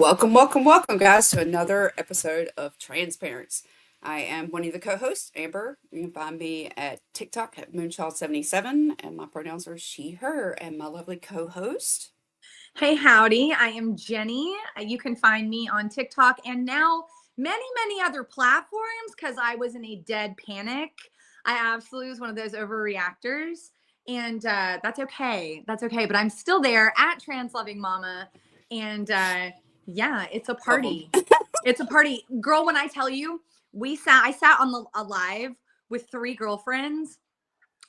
Welcome, guys, to another episode of TransParents. I am one of the co-hosts, Amber. You can find me at TikTok at Moonchild77, and my pronouns are she, her, and my lovely co-host. Hey, howdy. I am Jenny. You can find me on TikTok and now many other platforms because I was in a dead panic. I absolutely was one of those overreactors, and that's okay. That's okay. But I'm still there at Trans Loving Mama, and yeah, it's a party. It's a party, girl. When I tell you, I sat on a live with 3 girlfriends,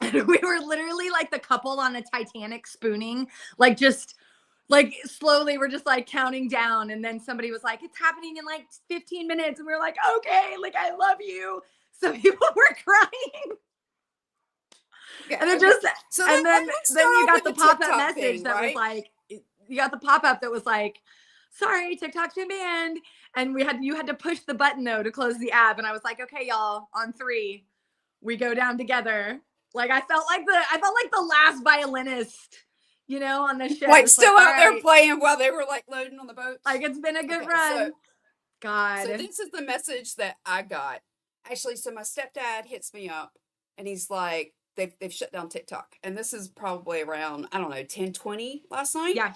and we were literally like the couple on a Titanic spooning, like slowly we're just like counting down, and then somebody was like, it's happening in like 15 minutes, and we were like, okay, like I love you. So people were crying. Okay, And then just so and then you got the pop-up TikTok message thing, that right? was like, you got the pop-up that was like, sorry, TikTok's been banned. And you had to push the button though to close the app, and I was like, okay, y'all, on 3 we go down together. Like I felt like the last violinist, on the show. Like It's still like, out there right, playing while they were like loading on the boats. like it's been a good Okay, run. so God. this is the message that I got. Actually, so my stepdad hits me up, and he's like, they've shut down TikTok, and this is probably around, I don't know, 10:20 last night. Yeah.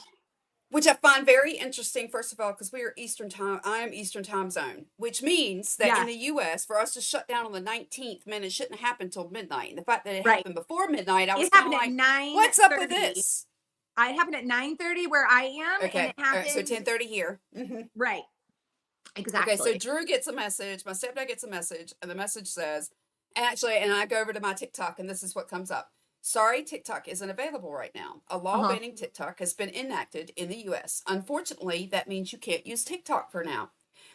Which I find very interesting, first of all, because we are Eastern time. I am Eastern time zone, which means that Yeah. in the U.S., for us to shut down on the 19th, man, it shouldn't happen until midnight. And the fact that it Right. happened before midnight, I was It kind of happened like, at 9:30. what's up with this? It happened at 9:30 where I am, and Okay, it all right, so happened 10:30 here. right. Okay, so Exactly. Drew gets a message, my stepdad gets a message, and the message says, and I go over to my TikTok, and this is what comes up. Sorry, TikTok isn't available right now. A law banning TikTok has been enacted in the US. Unfortunately, that means you can't use TikTok for now.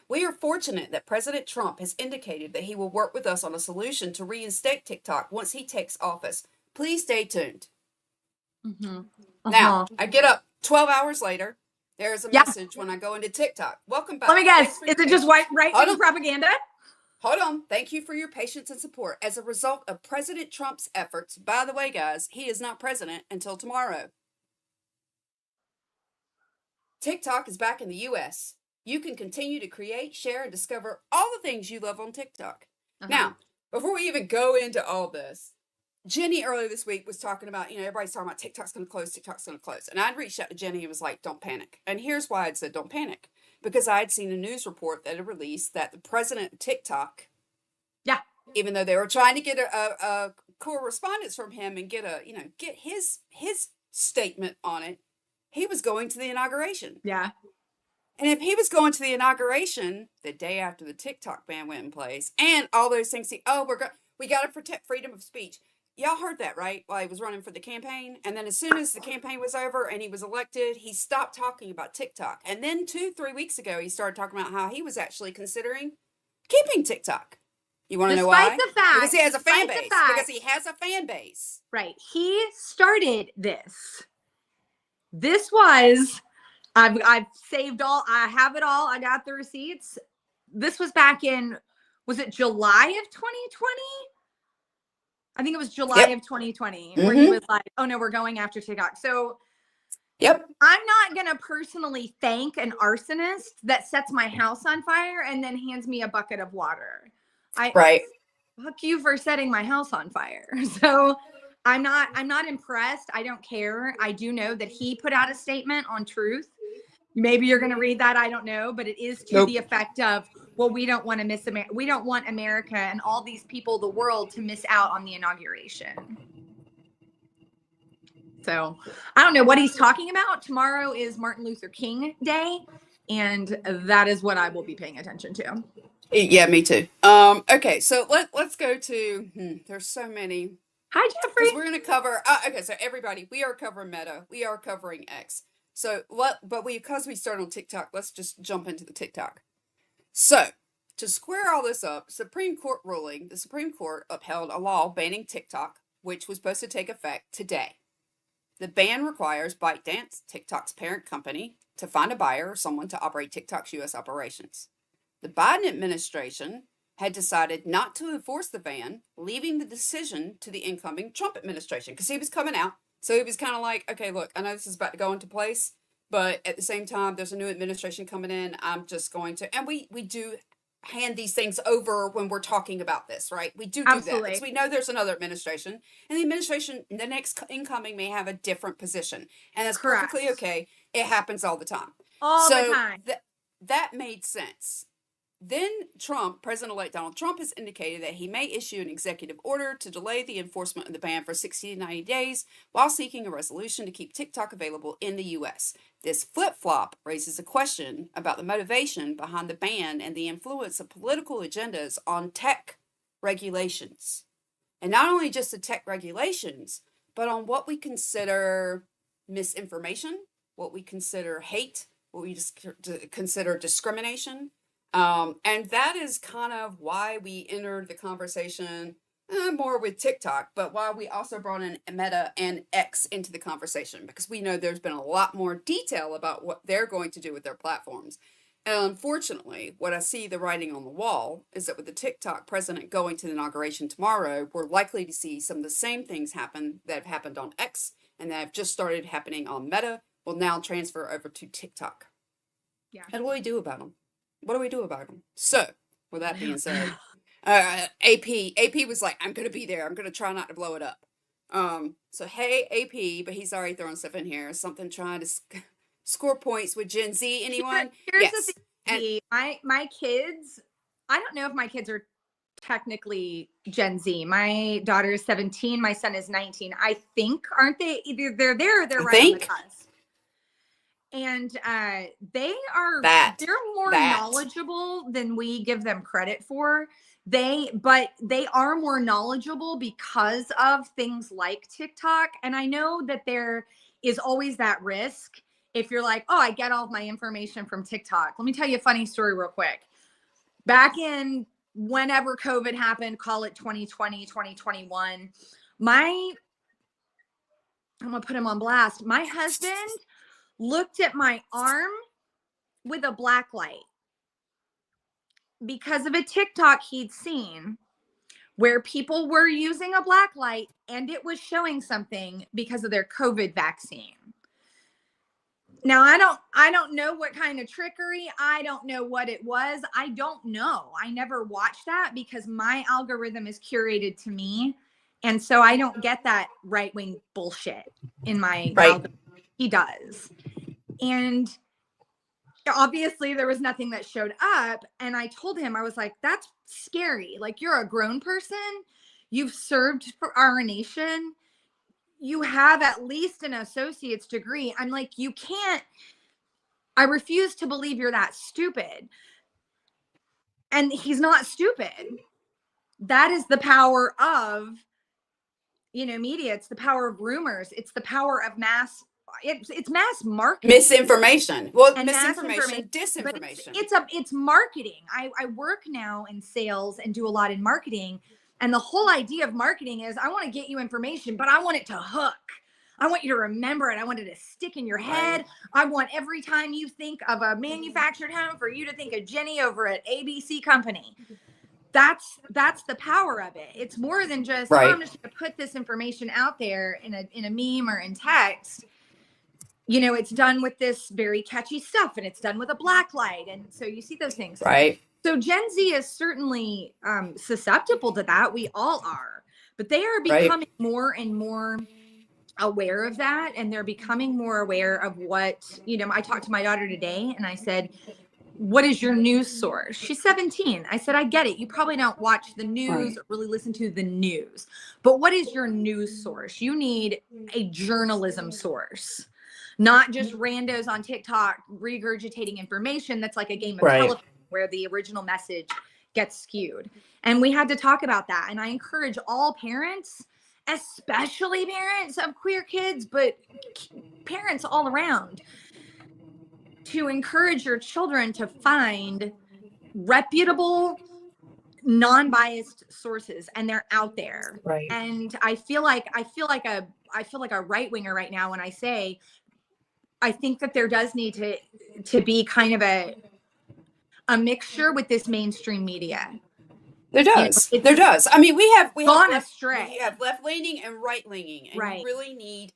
We are fortunate that President Trump has indicated that he will work with us on a solution to reinstate TikTok once he takes office. Please stay tuned. Now, I get up 12 hours later. There's a message when I go into TikTok. Welcome back. Let me guess. Is it just right-wing propaganda? Hold on. Thank you for your patience and support. As a result of President Trump's efforts, by the way, guys, he is not president until tomorrow. TikTok is back in the US. You can continue to create, share, and discover all the things you love on TikTok. Now, before we even go into all this, Jenny earlier this week was talking about, everybody's talking about TikTok's going to close, TikTok's going to close. And I'd reached out to Jenny and was like, don't panic. And here's why I'd said don't panic. Because I had seen a news report that had released that the president of TikTok, even though they were trying to get a correspondence from him and get his statement on it, he was going to the inauguration. Yeah. And if he was going to the inauguration the day after the TikTok ban went in place, and all those things, we got to protect freedom of speech. Y'all heard that, right? While he was running for the campaign. And then as soon as the campaign was over and he was elected, he stopped talking about TikTok. And then 2-3 weeks ago, he started talking about how he was actually considering keeping TikTok. You want to know why? Despite the fact, because he has a fan base. Because he has a fan base. Right. He started this. This was, I've saved all, I have it all. I got the receipts. This was back in, was it July of 2020? I think it was July of 2020 where he was like, oh no, we're going after TikTok. So I'm not going to personally thank an arsonist that sets my house on fire and then hands me a bucket of water. Fuck you for setting my house on fire. So I'm not impressed. I don't care. I do know that he put out a statement on Truth. Maybe you're going to read that. I don't know, but it is to the effect of, well, we don't want to we don't want America and all these people, the world, to miss out on the inauguration. So I don't know what he's talking about. Tomorrow is Martin Luther King Day, and that is what I will be paying attention to. Yeah, me too. Okay, so let's go to, there's so many. Hi, Jeffrey. We're going to cover, so everybody, we are covering Meta. We are covering X. So, because we started on TikTok, let's just jump into the TikTok. So, to square all this up, the Supreme Court upheld a law banning TikTok, which was supposed to take effect today. The ban requires ByteDance, TikTok's parent company, to find a buyer or someone to operate TikTok's U.S. operations. The Biden administration had decided not to enforce the ban, leaving the decision to the incoming Trump administration, because he was coming out. So he was kind of like, okay, look, I know this is about to go into place, But at the same time, there's a new administration coming in. I'm just going to, and we do hand these things over when we're talking about this, right? We do that Absolutely. because we know there's another administration, and the administration, the next incoming, may have a different position, and that's Correct. perfectly okay. It happens all the time. All the time. That made sense. Then President-elect Donald Trump has indicated that he may issue an executive order to delay the enforcement of the ban for 60 to 90 days while seeking a resolution to keep TikTok available in the U.S. This flip-flop raises a question about the motivation behind the ban and the influence of political agendas on tech regulations. And not only just the tech regulations, but on what we consider misinformation, what we consider hate, what we consider discrimination. And that is kind of why we entered the conversation more with TikTok, but why we also brought in Meta and X into the conversation, because we know there's been a lot more detail about what they're going to do with their platforms. And unfortunately, what I see the writing on the wall is that with the TikTok president going to the inauguration tomorrow, we're likely to see some of the same things happen that have happened on X and that have just started happening on Meta will now transfer over to TikTok. Yeah. And what do we do about them? What do we do about them? So, with that being said, AP was like, I'm going to be there. I'm going to try not to blow it up. So, hey, AP, but he's already throwing stuff in here. Something trying to score points with Gen Z. Anyone? Here's the thing. My kids, I don't know if my kids are technically Gen Z. My daughter is 17. My son is 19. I think, aren't they? Either they're there or they're right on the cusp. And they're more knowledgeable than we give them credit for. But they are more knowledgeable because of things like TikTok. And I know that there is always that risk if you're like, oh, I get all of my information from TikTok. Let me tell you a funny story real quick. Back in whenever COVID happened, call it 2020, 2021, I'm going to put him on blast. My husband looked at my arm with a black light because of a TikTok he'd seen where people were using a black light and it was showing something because of their COVID vaccine. Now, I don't know what kind of trickery. I don't know what it was. I don't know. I never watched that because my algorithm is curated to me. And so I don't get that right-wing bullshit in my algorithm. He does. And obviously there was nothing that showed up. And I told him, I was like, that's scary. Like, you're a grown person. You've served for our nation. You have at least an associate's degree. I'm like, I refuse to believe you're that stupid. And he's not stupid. That is the power of, media. It's the power of rumors. It's the power of it's mass marketing. Misinformation. Well, misinformation, disinformation. It's marketing. I work now in sales and do a lot in marketing. And the whole idea of marketing is I want to get you information, but I want it to hook. I want you to remember it. I want it to stick in your head. Right. I want every time you think of a manufactured home for you to think of Jenny over at ABC Company. That's the power of it. It's more than just, oh, I'm just going to put this information out there in a meme or in text. It's done with this very catchy stuff, and it's done with a black light. And so you see those things. Right. So Gen Z is certainly susceptible to that. We all are. But they are becoming more and more aware of that. And they're becoming more aware of what, I talked to my daughter today and I said, what is your news source? She's 17. I said, I get it. You probably don't watch the news or really listen to the news. But what is your news source? You need a journalism source. Not just randos on TikTok regurgitating information that's like a game of telephone where the original message gets skewed. And we had to talk about that. And I encourage all parents, especially parents of queer kids, but parents all around, to encourage your children to find reputable, non-biased sources, and they're out there. Right. And I feel like a right-winger right now when I say I think that there does need to be kind of a mixture with this mainstream media. There does. There does. I mean, we have gone astray. We have left-leaning and right-leaning, and you really need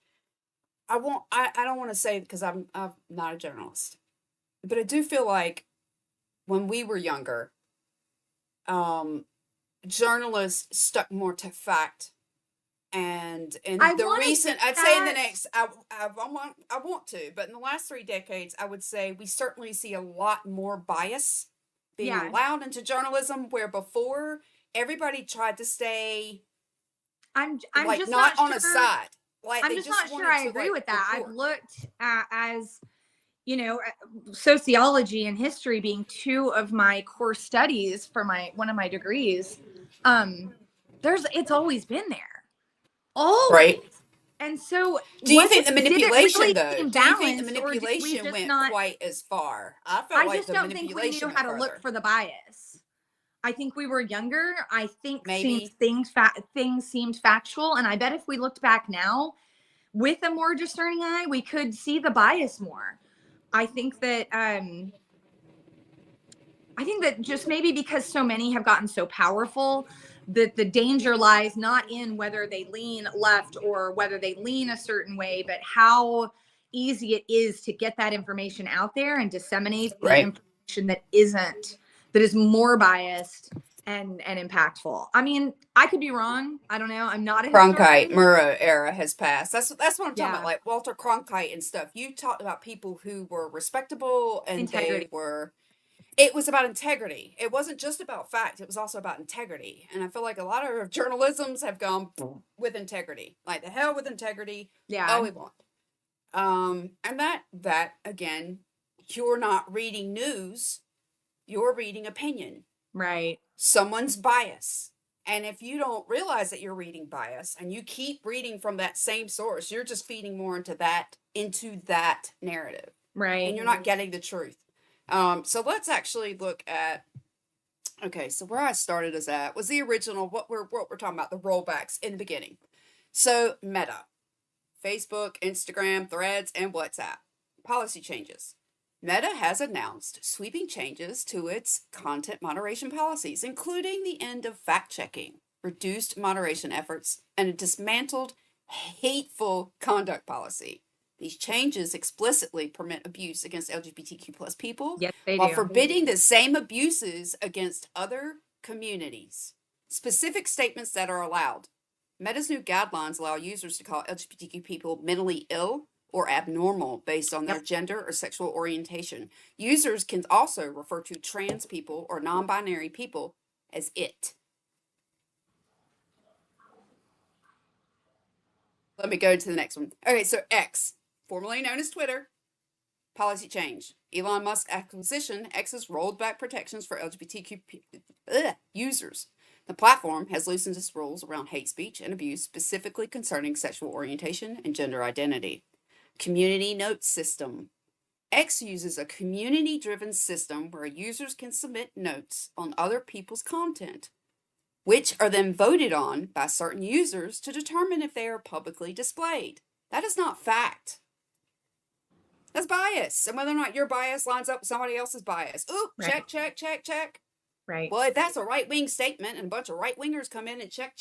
I don't want to say, because I'm not a journalist, but I do feel like when we were younger, um, journalists stuck more to fact. And in I the want to say recent, I'd say in the that. next, I want to, but in the last 3 decades, I would say we certainly see a lot more bias being Yeah, allowed into journalism, where before everybody tried to stay I'm like just not not on a sure. side, like I'm they just just not sure wanted I to agree like with that. I've report. looked at, as sociology and history being two of my core studies for my one of my degrees. Um, it's always been there, Right. always. And so, Do you was think it the did it manipulation really though? seem Do you think the balanced, or did we manipulation just went not? quite as far? I felt I like just the don't think we knew manipulation went how to look further. for the bias. I think we were younger. I think Maybe. things seemed factual, and I bet if we looked back now with a more discerning eye, we could see the bias more. I think that just maybe because so many have gotten so powerful, that the danger lies not in whether they lean left or whether they lean a certain way, but how easy it is to get that information out there and disseminate the Right. information that is more biased and impactful. I mean, I could be wrong. I don't know. I'm not a Cronkite, historian. Murrow era has passed. That's what I'm talking about. Yeah. Like Walter Cronkite and stuff. You talked about people who were respectable and Integrity. they were. It was about integrity. It wasn't just about fact. It was also about integrity. And I feel like a lot of journalisms have gone with integrity. Like the hell with integrity. All Yeah. we want. And that again, you're not reading news. You're reading opinion. Right. Someone's bias. And if you don't realize that you're reading bias and you keep reading from that same source, you're just feeding more into that narrative. Right. And you're not getting the truth. So let's actually look at, okay, so where I started us at was the original, what we're talking about, the rollbacks in the beginning. So Meta, Facebook, Instagram, Threads, and WhatsApp. Policy changes. Meta has announced sweeping changes to its content moderation policies, including the end of fact-checking, reduced moderation efforts, and a dismantled hateful conduct policy. These changes explicitly permit abuse against LGBTQ plus people, Yes, they while do. forbidding the same abuses against other communities. Specific statements that are allowed. Meta's new guidelines allow users to call LGBTQ people mentally ill or abnormal based on their Yep. gender or sexual orientation. Users can also refer to trans people or non-binary people as it. Let me go to the next one. Okay, so X, formerly known as Twitter, policy change. Elon Musk acquisition, X's rolled back protections for LGBTQ users. The platform has loosened its rules around hate speech and abuse, specifically concerning sexual orientation and gender identity. Community notes system. X uses a community-driven system where users can submit notes on other people's content, which are then voted on by certain users to determine if they are publicly displayed. That is not fact. That's bias. And whether or not your bias lines up with somebody else's bias. Oop, Right. check. Right. Well, if that's a right-wing statement and a bunch of right-wingers come in and check,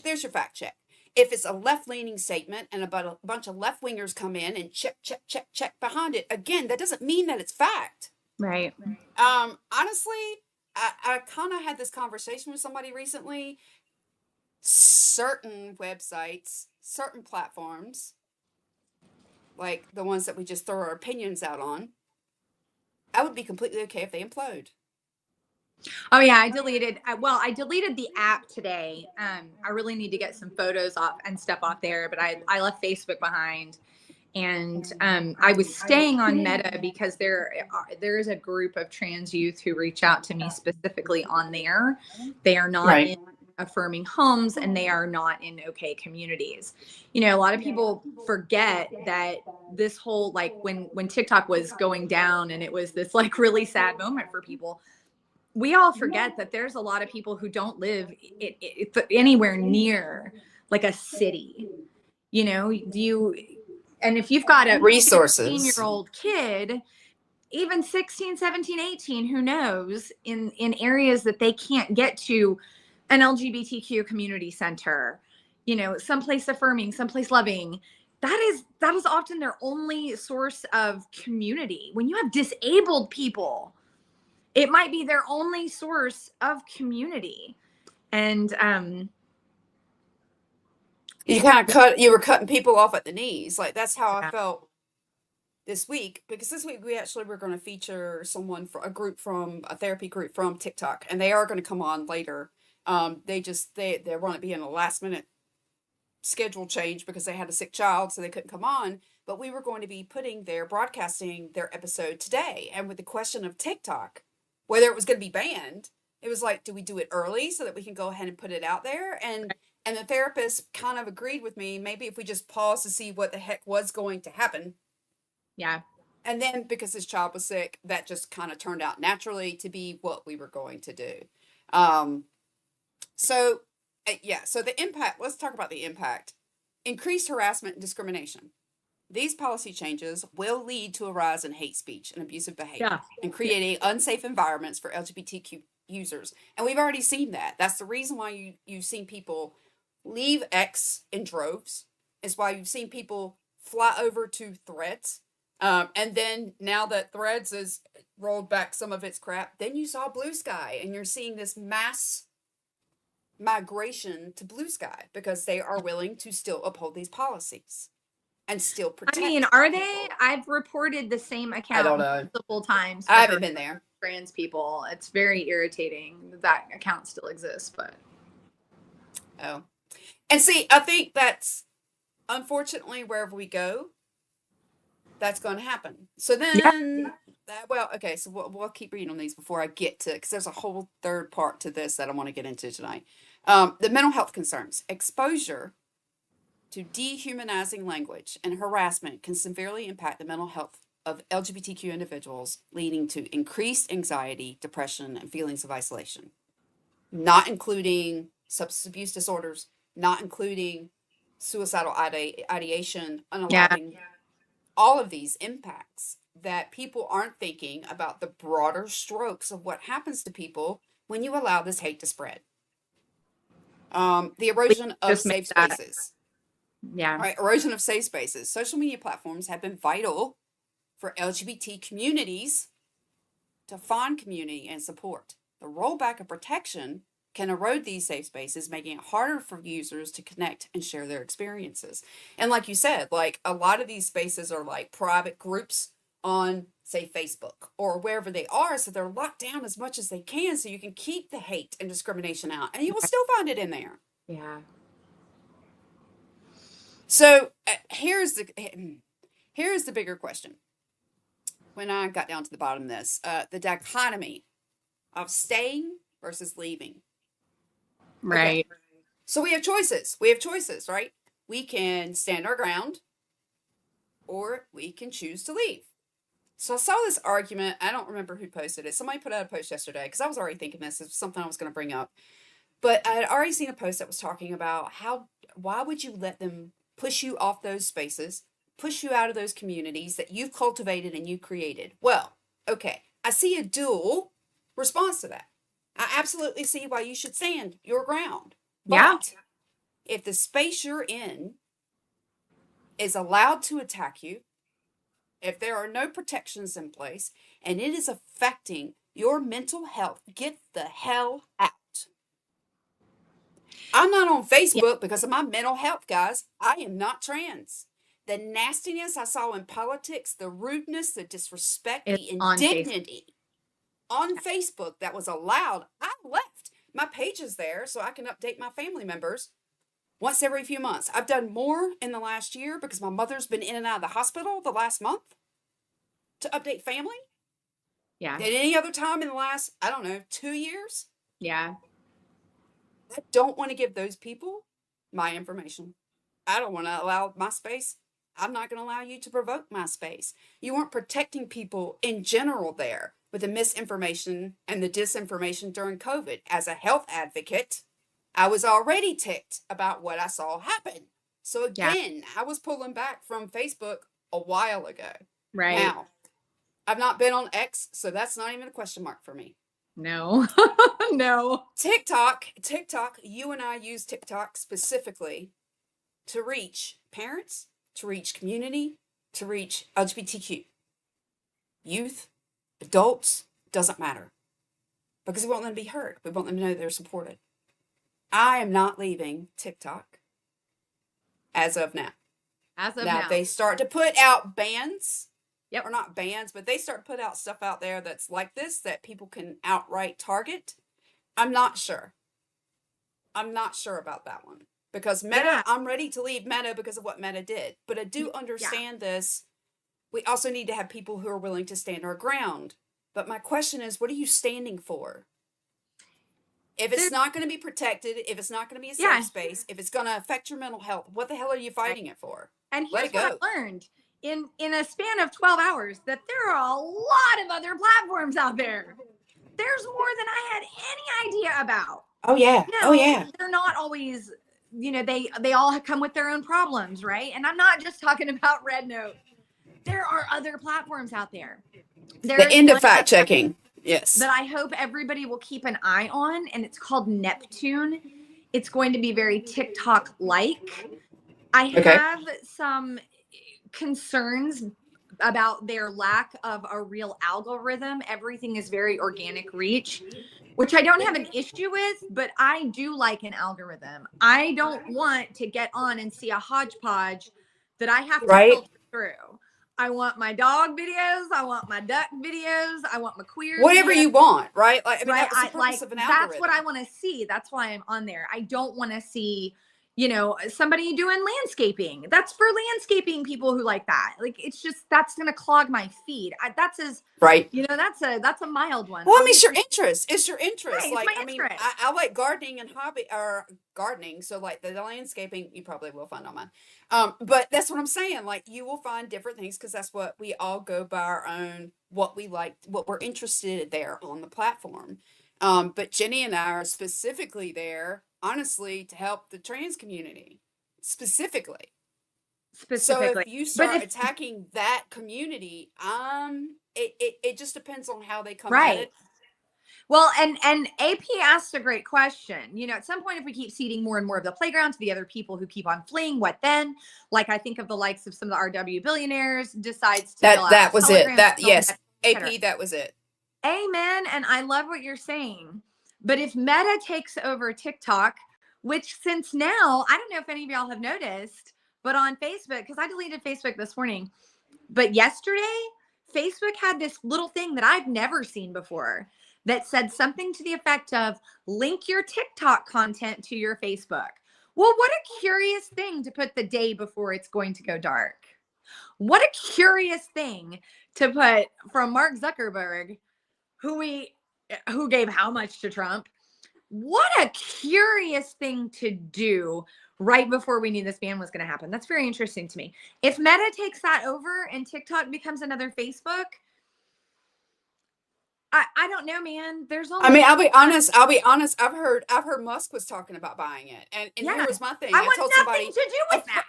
there's your fact check. If it's a left-leaning statement and a bunch of left-wingers come in and check behind it, again, that doesn't mean that it's fact. Right. Honestly, I kind of had this conversation with somebody recently. Certain websites, certain platforms, like the ones that we just throw our opinions out on, I would be completely okay if they implode. Oh yeah, I deleted the app today. I really need to get some photos off and stuff off there, but I left Facebook behind. And I was staying on Meta because there is a group of trans youth who reach out to me specifically on there. They are not in affirming homes and they are not in okay communities. You know, a lot of people forget that this whole, like when TikTok was going down and it was this like really sad moment for people, we all forget that there's a lot of people who don't live anywhere near like a city. You know, and if you've got a resources 15-year-old kid, even 16, 17, 18, who knows, in areas that they can't get to an LGBTQ community center, you know, someplace affirming, someplace loving, that is often their only source of community. When you have disabled people, it might be their only source of community. And you were cutting people off at the knees. Like, that's how I yeah. felt this week, because this week we're going to feature someone for a therapy group from TikTok, and they are going to come on later. They want to be in a last minute schedule change because they had a sick child, so they couldn't come on. But we were going to be broadcasting their episode today, and with the question of TikTok, whether it was going to be banned, it was like, do we do it early so that we can go ahead and put it out there? And the therapist kind of agreed with me. Maybe if we just pause to see what the heck was going to happen. Yeah. And then because his child was sick, that just kind of turned out naturally to be what we were going to do. So the impact, let's talk about the impact. Increased harassment and discrimination. These policy changes will lead to a rise in hate speech and abusive behavior and creating unsafe environments for LGBTQ users. And we've already seen that. That's the reason why you've seen people leave X in droves. It's why you've seen people fly over to Threads. And then now that Threads has rolled back some of its crap, then you saw Blue Sky, and you're seeing this mass migration to Blue Sky because they are willing to still uphold these policies and still protect. I mean, are they? I've reported the same account I don't know. multiple times. I haven't been there. Trans people. It's very irritating that account still exists, but. Oh. And see, I think that's, unfortunately, wherever we go, that's going to happen. So then, so we'll keep reading on these before I get to, because there's a whole third part to this that I want to get into tonight. The mental health concerns. Exposure to dehumanizing language and harassment can severely impact the mental health of LGBTQ individuals, leading to increased anxiety, depression, and feelings of isolation, not including substance abuse disorders, not including suicidal ideation, unaliving. All of these impacts that people aren't thinking about the broader strokes of what happens to people when you allow this hate to spread. The erosion of safe spaces. Yeah. Right, erosion of safe spaces. Social media platforms have been vital for LGBT communities to find community and support. The rollback of protection can erode these safe spaces, making it harder for users to connect and share their experiences. And like you said, like a lot of these spaces are like private groups on, say, Facebook or wherever they are. So they're locked down as much as they can so you can keep the hate and discrimination out, and you will still find it in there. Yeah. So here's the bigger question. When I got down to the bottom of this, the dichotomy of staying versus leaving. Right. Okay. So we have choices, right? We can stand our ground or we can choose to leave. So I saw this argument. I don't remember who posted it. Somebody put out a post yesterday because I was already thinking this is something I was going to bring up. But I had already seen a post that was talking about why would you let them push you off those spaces, push you out of those communities that you've cultivated and you created? Well, okay, I see a dual response to that. I absolutely see why you should stand your ground. But if the space you're in is allowed to attack you, if there are no protections in place, and it is affecting your mental health, get the hell out. I'm not on Facebook because of my mental health, guys. I am not trans. The nastiness I saw in politics, the rudeness, the disrespect, the indignity on Facebook that was allowed, I left. My page is there so I can update my family members once every few months. I've done more in the last year because my mother's been in and out of the hospital the last month to update family than any other time in the last, 2 years. Yeah. I don't want to give those people my information. I don't want to allow my space. I'm not going to allow you to provoke my space. You weren't protecting people in general there with the misinformation and the disinformation during COVID. As a health advocate, I was already ticked about what I saw happen. So again, I was pulling back from Facebook a while ago. Right. Now, I've not been on X, so that's not even a question mark for me. No. No. TikTok, you and I use TikTok specifically to reach parents, to reach community, to reach LGBTQ, youth, adults, doesn't matter. Because we want them to be heard. We want them to know they're supported. I am not leaving TikTok as of now. As of Now, now. if they start to put out bans, Yep. or not bans, but they start to put out stuff out there that's like this, that people can outright target, I'm not sure. I'm not sure about that one. Because Meta, Yeah. I'm ready to leave Meta because of what Meta did. But I do understand this. We also need to have people who are willing to stand our ground. But my question is, what are you standing for? If it's not going to be protected, if it's not going to be a safe space, if it's going to affect your mental health, what the hell are you fighting it for? And Let here's it go. what I learned in a span of 12 hours, that there are a lot of other platforms out there. There's more than I had any idea about. Oh yeah. No, they're not always, you know, they all come with their own problems, right? And I'm not just talking about Red Note. There are other platforms out there. The end of fact checking. Yes. That I hope everybody will keep an eye on, and it's called Neptune. It's going to be very TikTok-like. I have some concerns about their lack of a real algorithm. Everything is very organic reach, which I don't have an issue with, but I do like an algorithm. I don't want to get on and see a hodgepodge that I have to filter through. I want my dog videos. I want my duck videos. I want my queer whatever videos. you want, right? Like, I mean, Right? that's the purpose of an algorithm. That's what I want to see. That's why I'm on there. I don't want to see, you know, somebody doing landscaping. That's for landscaping people who like that. Like, it's just, that's going to clog my feed. That's as right. You know, that's a mild one. Well, I mean, it's your interest. It's your interest. Right, like, it's my interest. mean, I like gardening and gardening. So like the landscaping, you probably will find on mine. But that's what I'm saying. Like, you will find different things because that's what we all go by our own, what we like, what we're interested in there on the platform. But Jenny and I are specifically there, honestly, to help the trans community specifically. So if you start attacking that community, it just depends on how they come at it. Well, and AP asked a great question. You know, at some point, if we keep ceding more and more of the playground to the other people who keep on fleeing, what then? Like, I think of the likes of some of the RW billionaires decides to that was it. Yes, AP, that was it. Amen. And I love what you're saying. But if Meta takes over TikTok, which since now, I don't know if any of y'all have noticed, but on Facebook, because I deleted Facebook this morning, but yesterday, Facebook had this little thing that I've never seen before that said something to the effect of link your TikTok content to your Facebook. Well, what a curious thing to put the day before it's going to go dark. What a curious thing to put from Mark Zuckerberg, who gave how much to Trump. What a curious thing to do right before we knew this ban was going to happen. That's very interesting to me. If Meta takes that over and TikTok becomes another Facebook, I don't know, man. There's only. I mean, I'll be honest. I've heard Musk was talking about buying it, and here was my thing. I want nothing to do with that.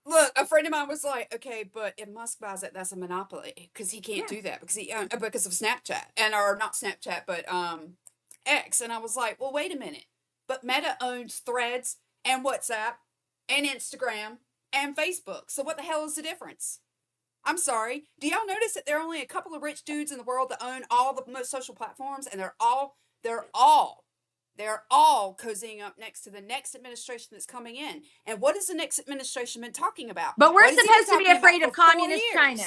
Look, a friend of mine was like, okay, but if Musk buys it, that's a monopoly because he can't do that because of Snapchat or not Snapchat, but X. And I was like, well, wait a minute. But Meta owns Threads and WhatsApp and Instagram and Facebook. So what the hell is the difference? I'm sorry. Do y'all notice that there are only a couple of rich dudes in the world that own all the most social platforms, and they're all cozying up next to the next administration that's coming in? And what has the next administration been talking about? But we're supposed to be afraid of communist China.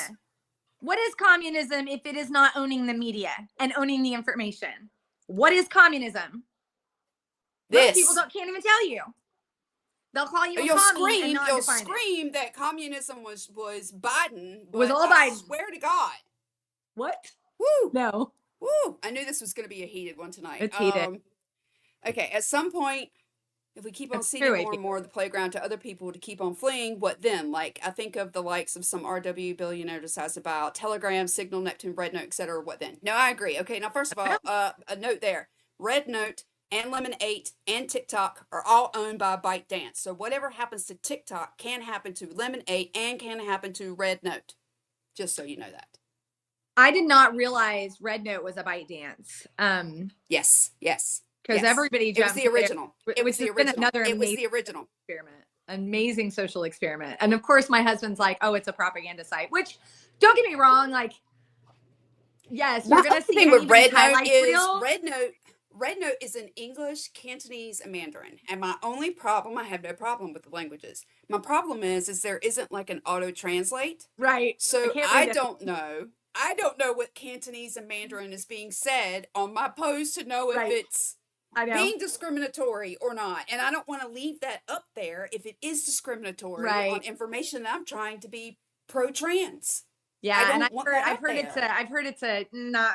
What is communism if it is not owning the media and owning the information? What is communism? Most people can't even tell you. They'll call you you'll scream that communism was Biden. It was all Biden. I swear to God. What? Woo. No. Woo. I knew this was going to be a heated one tonight. It's heated. Okay. At some point, if we keep on ceding more and more of the playground to other people to keep on fleeing, what then? Like, I think of the likes of some RW billionaire decides about Telegram, Signal, Neptune, Red Note, etc. What then? No, I agree. Okay. Now, first of all, a note there. Red Note and Lemon8 and TikTok are all owned by ByteDance. So whatever happens to TikTok can happen to Lemon8 and can happen to Red Note. Just so you know that. I did not realize Red Note was a ByteDance. Yes. Because everybody jumped. It was the original. It was the original. Another it was the original experiment. Amazing social experiment. And of course, my husband's like, oh, it's a propaganda site, which don't get me wrong. Like, yes, you're going to see thing with anybody's highlight reel. Red Note is in English, Cantonese, and Mandarin. And my only problem, I have no problem with the languages. My problem is there isn't like an auto translate. Right. So I don't know. I don't know what Cantonese and Mandarin is being said on my post to know if it's being discriminatory or not. And I don't want to leave that up there if it is discriminatory on information that I'm trying to be pro-trans. Yeah, and I've heard it's a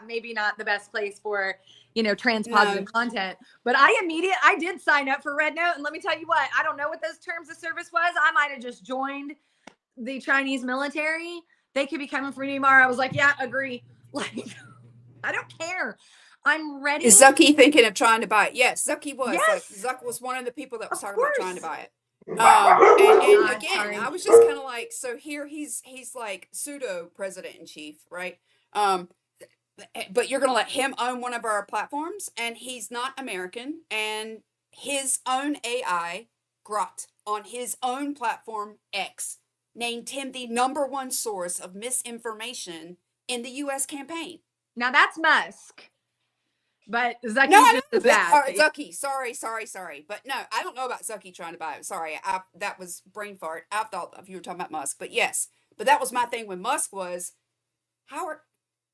maybe not the best place for, trans positive content. But I did sign up for Red Note, and let me tell you what, I don't know what those terms of service was. I might have just joined the Chinese military. They could be coming for me tomorrow. I was like, yeah, agree. Like, I don't care. I'm ready. Is Zucky thinking of trying to buy it? Yes, Zucky was. Yes. Like, Zuck was one of the people that was talking about trying to buy it. And again, I was just kind of like, so here he's like pseudo president in chief, right? But you're going to let him own one of our platforms, and he's not American, and his own AI, Grot, on his own platform, X, named him the #1 source of misinformation in the U.S. campaign. Now that's Musk. But Zucky's just as bad. Zucky, sorry. But no, I don't know about Zucky trying to buy it. Sorry, that was brain fart. I thought you were talking about Musk. But yes, but that was my thing when Musk was,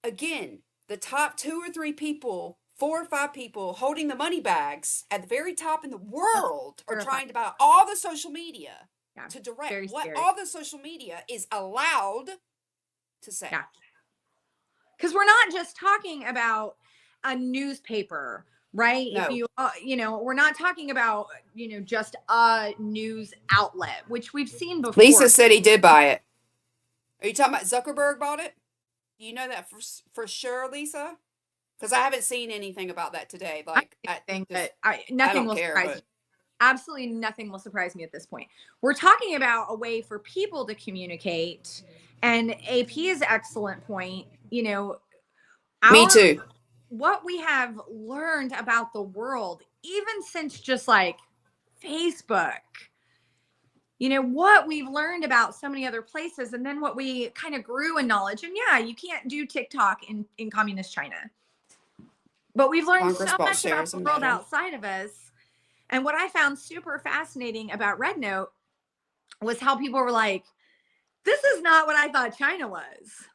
again, the top 2 or 3 people, 4 or 5 people holding the money bags at the very top in the world are trying to buy all the social media to direct what all the social media is allowed to say. Yeah. Because we're not just talking about a newspaper, right? No. If we're not talking about, just a news outlet, which we've seen before. Lisa said he did buy it. Are you talking about Zuckerberg bought it? Do you know that for sure, Lisa? Because I haven't seen anything about that today. Like, nothing will surprise me. Absolutely nothing will surprise me at this point. We're talking about a way for people to communicate, and AP's excellent point. Me too. What we have learned about the world, even since just like Facebook, what we've learned about so many other places, and then what we kind of grew in knowledge. And yeah, you can't do TikTok in communist China, but we've learned so much about the world outside of us. And what I found super fascinating about Red Note was how people were like, this is not what I thought China was.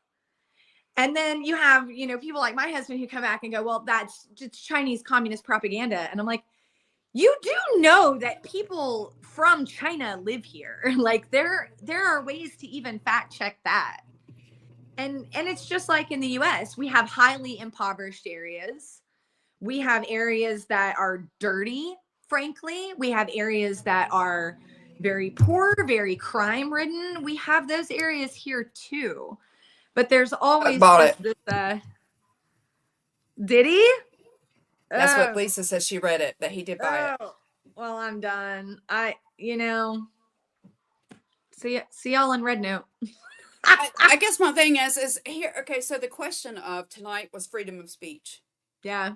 And then you have, people like my husband who come back and go, well, that's just Chinese communist propaganda. And I'm like, you do know that people from China live here. Like there are ways to even fact check that. And it's just like in the US, we have highly impoverished areas. We have areas that are dirty, frankly. We have areas that are very poor, very crime ridden. We have those areas here too. But there's always this, did he? That's what Lisa says. She read it, that he did buy it. Well, I'm done. See y'all in Red Note. I guess my thing is here. Okay, so the question of tonight was freedom of speech. Yeah.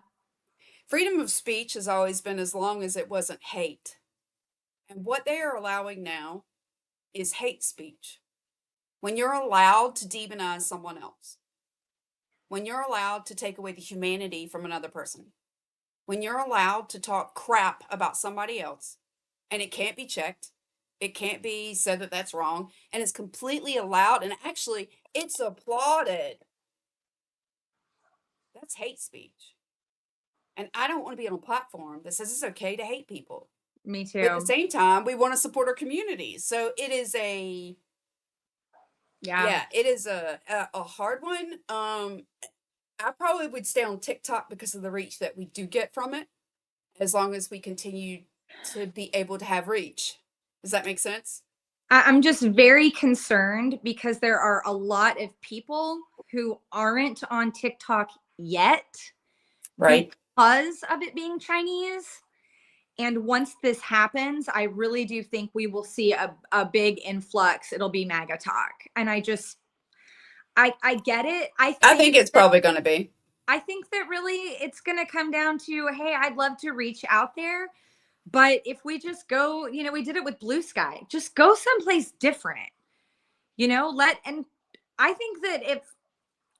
Freedom of speech has always been as long as it wasn't hate. And what they are allowing now is hate speech. When you're allowed to demonize someone else, when you're allowed to take away the humanity from another person, when you're allowed to talk crap about somebody else, and it can't be checked, it can't be said that that's wrong, and it's completely allowed, and actually it's applauded. That's hate speech. And I don't want to be on a platform that says it's okay to hate people. Me too. But at the same time, we want to support our communities. So it is it is a hard one. I probably would stay on TikTok because of the reach that we do get from it, as long as we continue to be able to have reach. Does that make sense? I'm just very concerned because there are a lot of people who aren't on TikTok yet. Right. Because of it being Chinese. And once this happens, I really do think we will see a big influx. It'll be MAGA talk. And I get it. I think it's probably going to be. I think that really it's going to come down to, hey, I'd love to reach out there, But if we just go, we did it with Blue Sky, just go someplace different, and I think that if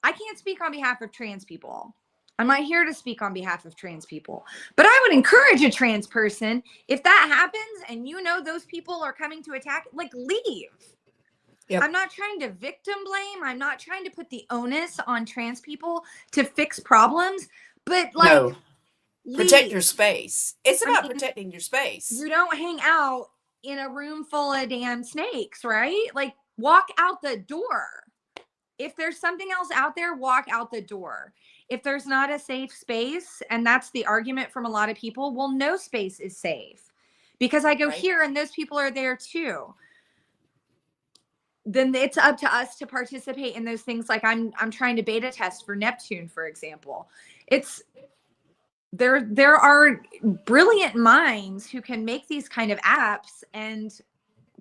I can't speak on behalf of trans people, I'm not here to speak on behalf of trans people, but I would encourage a trans person, if that happens and those people are coming to attack, like, leave. Yep. I'm not trying to victim blame. I'm not trying to put the onus on trans people to fix problems, but no. Protect your space. It's about protecting your space. You don't hang out in a room full of damn snakes, right? Like, walk out the door. If there's something else out there, walk out the door. If there's not a safe space, and that's the argument from a lot of people, well, no space is safe because I go here and those people are there too. Then it's up to us to participate in those things. Like I'm trying to beta test for Neptune, for example. There are brilliant minds who can make these kind of apps, and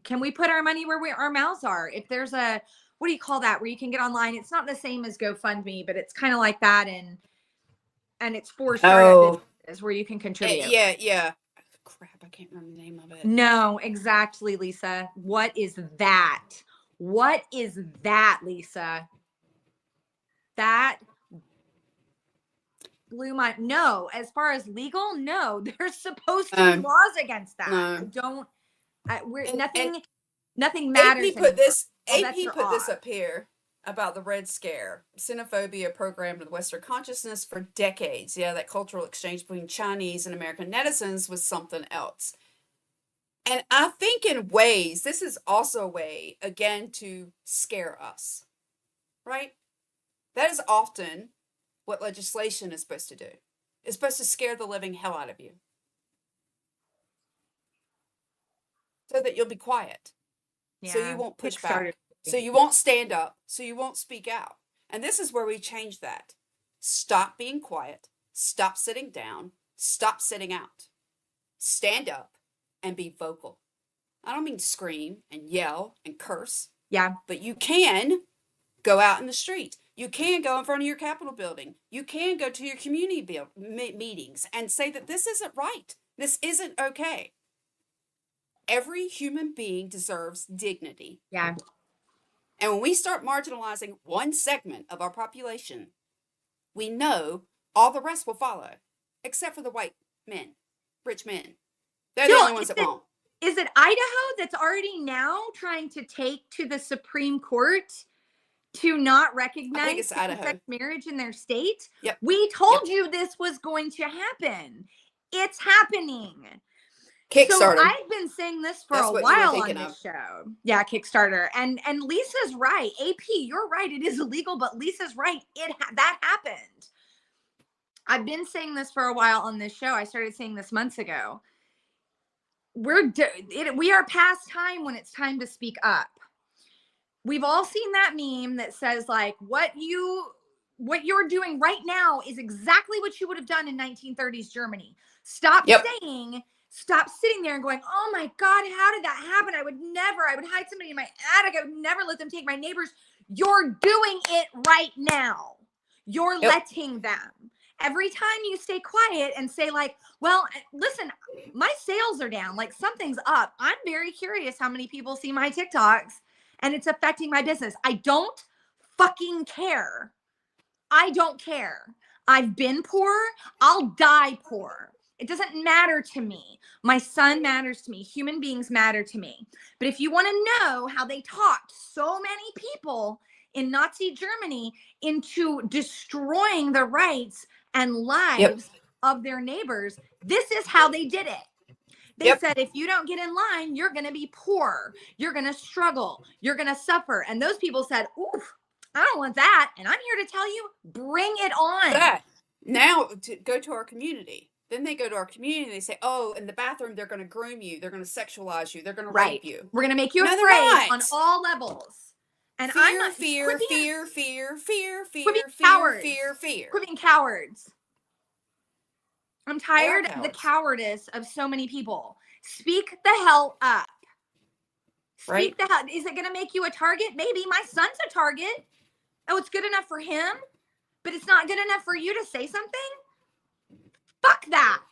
can we put our money where our mouths are? If there's a, what do you call that, where you can get online? It's not the same as GoFundMe, but it's kind of like that, and it's for startup businesses where you can contribute. Yeah. Crap, I can't remember the name of it. No, exactly, Lisa. What is that? What is that, Lisa? That blew my, no, as far as legal, no, there's supposed to be laws against that. No. Nothing matters. AP put this up here about the Red Scare, xenophobia programmed with Western consciousness for decades. Yeah, that cultural exchange between Chinese and American netizens was something else. And I think in ways, this is also a way, again, to scare us, right? That is often what legislation is supposed to do. It's supposed to scare the living hell out of you, so that you'll be quiet, so you won't push back, so you won't stand up, so you won't speak out. And this is where we change that. Stop being quiet. Stop sitting down. Stop sitting out. Stand up and be vocal. I don't mean scream and yell and curse. Yeah. But you can go out in the street. You can go in front of your Capitol building. You can go to your community meetings and say that this isn't right. This isn't okay. Every human being deserves dignity. Yeah. And when we start marginalizing one segment of our population, we know all the rest will follow, except for the white men, rich men. They're the only ones that won't. Is it Idaho that's already now trying to take to the Supreme Court to not recognize same-sex marriage in their state? Yep. We told you this was going to happen. It's happening. Kickstarter. So I've been saying this for a while on this show. Yeah, Kickstarter. And Lisa's right. AP, you're right. It is illegal, but Lisa's right. That happened. I've been saying this for a while on this show. I started saying this months ago. We are past time when it's time to speak up. We've all seen that meme that says, like, what you're doing right now is exactly what you would have done in 1930s Germany. Stop sitting there and going, oh my God, how did that happen? I would hide somebody in my attic. I would never let them take my neighbors. You're doing it right now. You're letting them. Every time you stay quiet and say, like, well, listen, my sales are down, like something's up. I'm very curious how many people see my TikToks and it's affecting my business. I don't fucking care. I don't care. I've been poor. I'll die poor. It doesn't matter to me. My son matters to me. Human beings matter to me. But if you want to know how they talked so many people in Nazi Germany into destroying the rights and lives of their neighbors, this is how they did it. They said, if you don't get in line, you're going to be poor. You're going to struggle. You're going to suffer. And those people said, oof, I don't want that. And I'm here to tell you, bring it on. That. Now, to go to our community. Then they go to our community and they say, oh, in the bathroom, they're going to groom you. They're going to sexualize you. They're going to rape you. We're going to make you afraid on all levels. And I'm not fear. Quit being cowards. I'm tired of the cowardice of so many people. Speak the hell up. Speak the hell. Is it going to make you a target? Maybe. My son's a target. Oh, it's good enough for him, but it's not good enough for you to say something? Fuck that.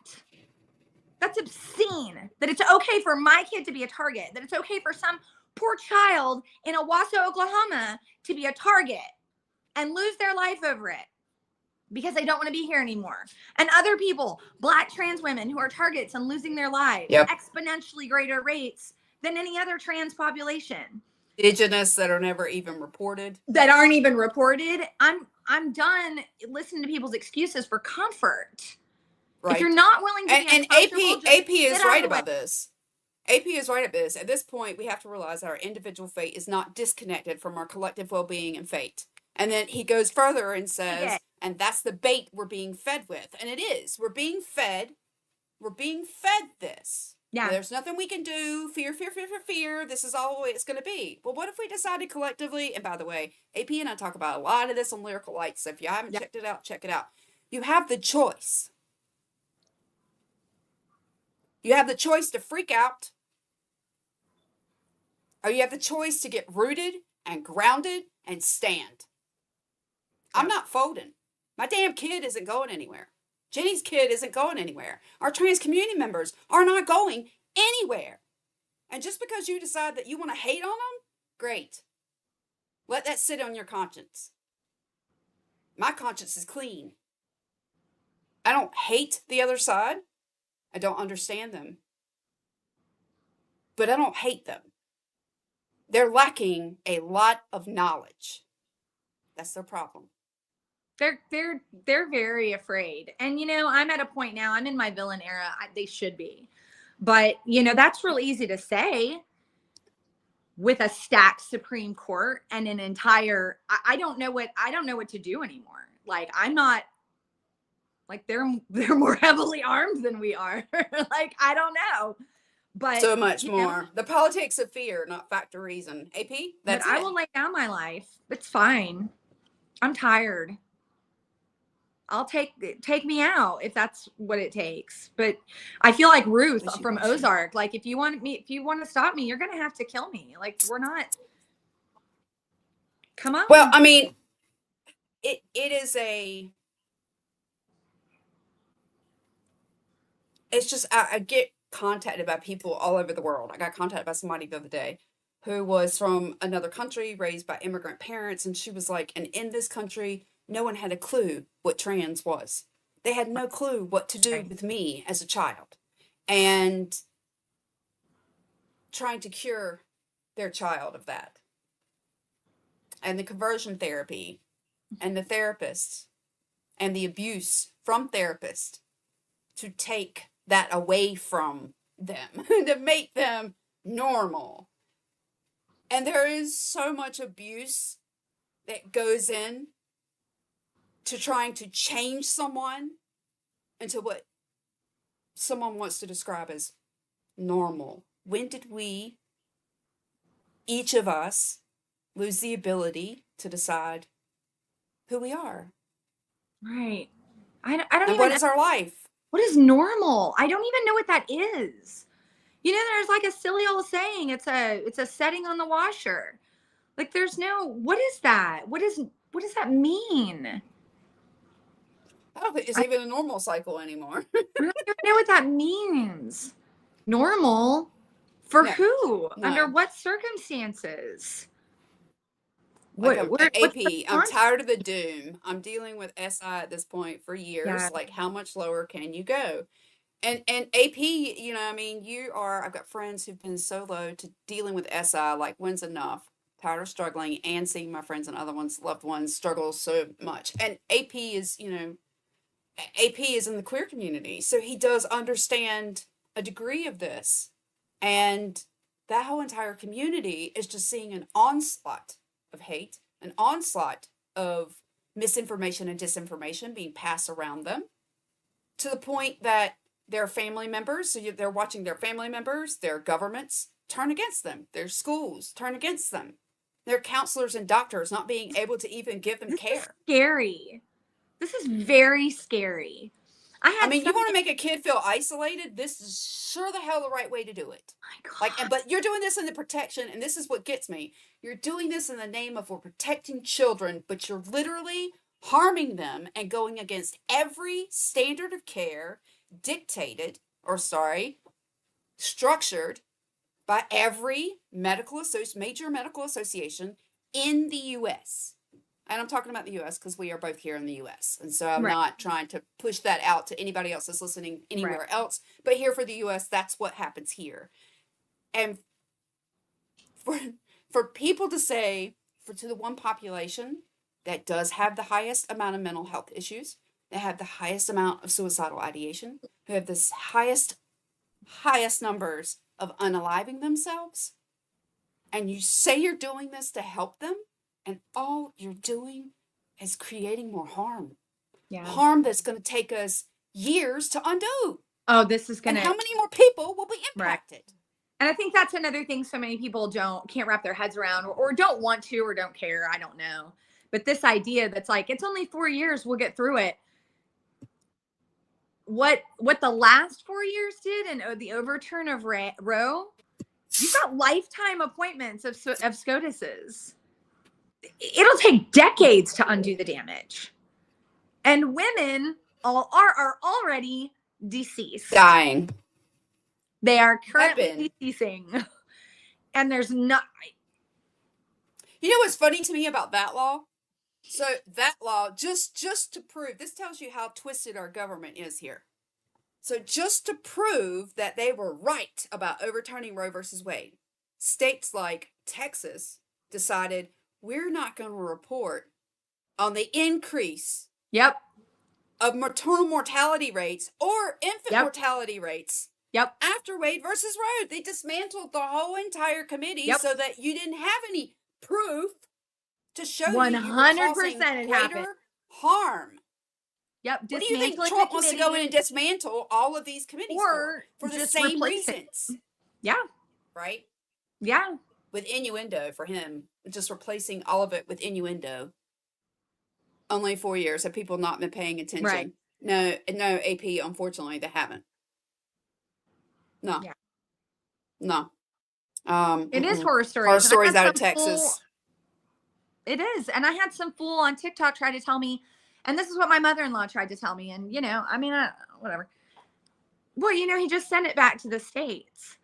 That's obscene. That it's okay for my kid to be a target. That it's okay for some poor child in Owasso, Oklahoma to be a target and lose their life over it because they don't want to be here anymore. And other people, Black trans women who are targets and losing their lives at exponentially greater rates than any other trans population. Indigenous that are never even reported. That aren't even reported. I'm done listening to people's excuses for comfort. Right. If you're not willing to be uncomfortable, AP is right about this. AP is right about this. At this point, we have to realize that our individual fate is not disconnected from our collective well-being and fate. And then he goes further and says, and that's the bait we're being fed with. And it is. We're being fed this. Yeah. There's nothing we can do. Fear. This is all the way it's going to be. Well, what if we decided collectively, and by the way, AP and I talk about a lot of this on Lyrical Lights, so if you haven't checked it out, check it out. You have the choice. You have the choice to freak out, or you have the choice to get rooted and grounded and stand. I'm not folding. My damn kid isn't going anywhere. Jenny's kid isn't going anywhere. Our trans community members are not going anywhere. And just because you decide that you want to hate on them, great. Let that sit on your conscience. My conscience is clean. I don't hate the other side. I don't understand them. But I don't hate them. They're lacking a lot of knowledge. That's their problem. They're very afraid. And, I'm at a point now, I'm in my villain era. They should be. But, that's real easy to say with a stacked Supreme Court and an entire, I don't know what to do anymore. Like, I'm not, like, they're more heavily armed than we are. Like, I don't know. But so much more. The politics of fear, not fact or reason. AP, that's but I will lay down my life. It's fine. I'm tired. I'll take me out if that's what it takes. But I feel like Ruth from Ozark. Like, if you want to stop me, you're going to have to kill me. Like, we're not. Come on. Well, I mean, it is it's just, I get contacted by people all over the world. I got contacted by somebody the other day who was from another country, raised by immigrant parents. And she was like, and in this country, no one had a clue what trans was. They had no clue what to do with me as a child. And trying to cure their child of that. And the conversion therapy and the therapists and the abuse from therapists to take that away from them, to make them normal. And there is so much abuse that goes in to trying to change someone into what someone wants to describe as normal. When did we, each of us, lose the ability to decide who we are? Right. I don't and even, what is our life? What is normal? I don't even know what that is. There's like a silly old saying. It's a setting on the washer. Like, there's no, what is that? What does that mean? I don't think it's even a normal cycle anymore. I don't know what that means. Normal? For who? No. Under what circumstances? Like AP, I'm tired of the doom. I'm dealing with SI at this point for years. Yeah. Like, how much lower can you go? And AP, I've got friends who've been so low to dealing with SI, like, when's enough? Tired of struggling and seeing my friends and other ones, loved ones, struggle so much. And AP is in the queer community. So he does understand a degree of this. And that whole entire community is just seeing an onslaught of hate, an onslaught of misinformation and disinformation being passed around them, to the point that their family members, so they're watching their family members, their governments turn against them, their schools turn against them, their counselors and doctors not being able to even give them care. Is scary. This is very scary. You want to make a kid feel isolated? This is sure the hell the right way to do it. My God. But you're doing this in the protection, and this is what gets me. You're doing this in the name of we're protecting children, but you're literally harming them and going against every standard of care dictated structured by every major medical association in the U.S. And I'm talking about the U.S. because we are both here in the U.S. And so I'm Right. not trying to push that out to anybody else that's listening anywhere else. But here for the U.S., that's what happens here. And for people to say, to the one population that does have the highest amount of mental health issues, that have the highest amount of suicidal ideation, who have the highest numbers of unaliving themselves, and you say you're doing this to help them, and all you're doing is creating more harm. Yeah. Harm that's going to take us years to undo. Oh, this is going to... And how many more people will be impacted? Right. And I think that's another thing so many people can't wrap their heads around, or don't want to, or don't care. I don't know. But this idea that's like, it's only 4 years, we'll get through it. What the last 4 years did, and the overturn of Roe, you've got lifetime appointments of SCOTUS's. It'll take decades to undo the damage. And women are already deceased. Dying. They are currently deceasing. And there's not... You know what's funny to me about that law? So that law, just to prove, this tells you how twisted our government is here. So just to prove that they were right about overturning Roe versus Wade, states like Texas decided we're not going to report on the increase of maternal mortality rates or infant mortality rates after Wade versus Roe. They dismantled the whole entire committee so that you didn't have any proof to show 100% greater harm. Yep. What do you think Trump wants to go in and dismantle all of these committees for the same reasons? Yeah. Right? Yeah. With innuendo for him, just replacing all of it with innuendo. Only 4 years. Have people not been paying attention? Right. No, AP, unfortunately, they haven't. No. Yeah. No. It is horror stories. Horror stories out of Texas. It is. And I had some fool on TikTok try to tell me, and this is what my mother-in-law tried to tell me. And, whatever. Well, he just sent it back to the states.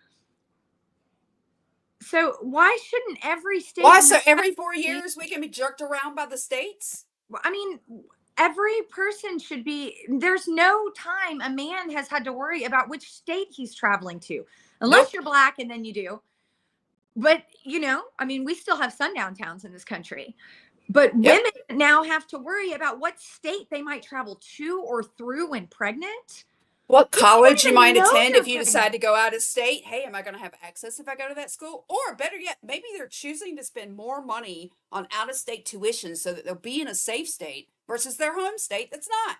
So why shouldn't every state... Why? So every 4 years we can be jerked around by the states? I mean, every person should be... There's no time a man has had to worry about which state he's traveling to. Unless you're black, and then you do. But, we still have sundown towns in this country. But women now have to worry about what state they might travel to or through when pregnant. What college you might attend if you decide to go out of state. Hey, am I going to have access if I go to that school? Or better yet, maybe they're choosing to spend more money on out-of-state tuition so that they'll be in a safe state versus their home state that's not.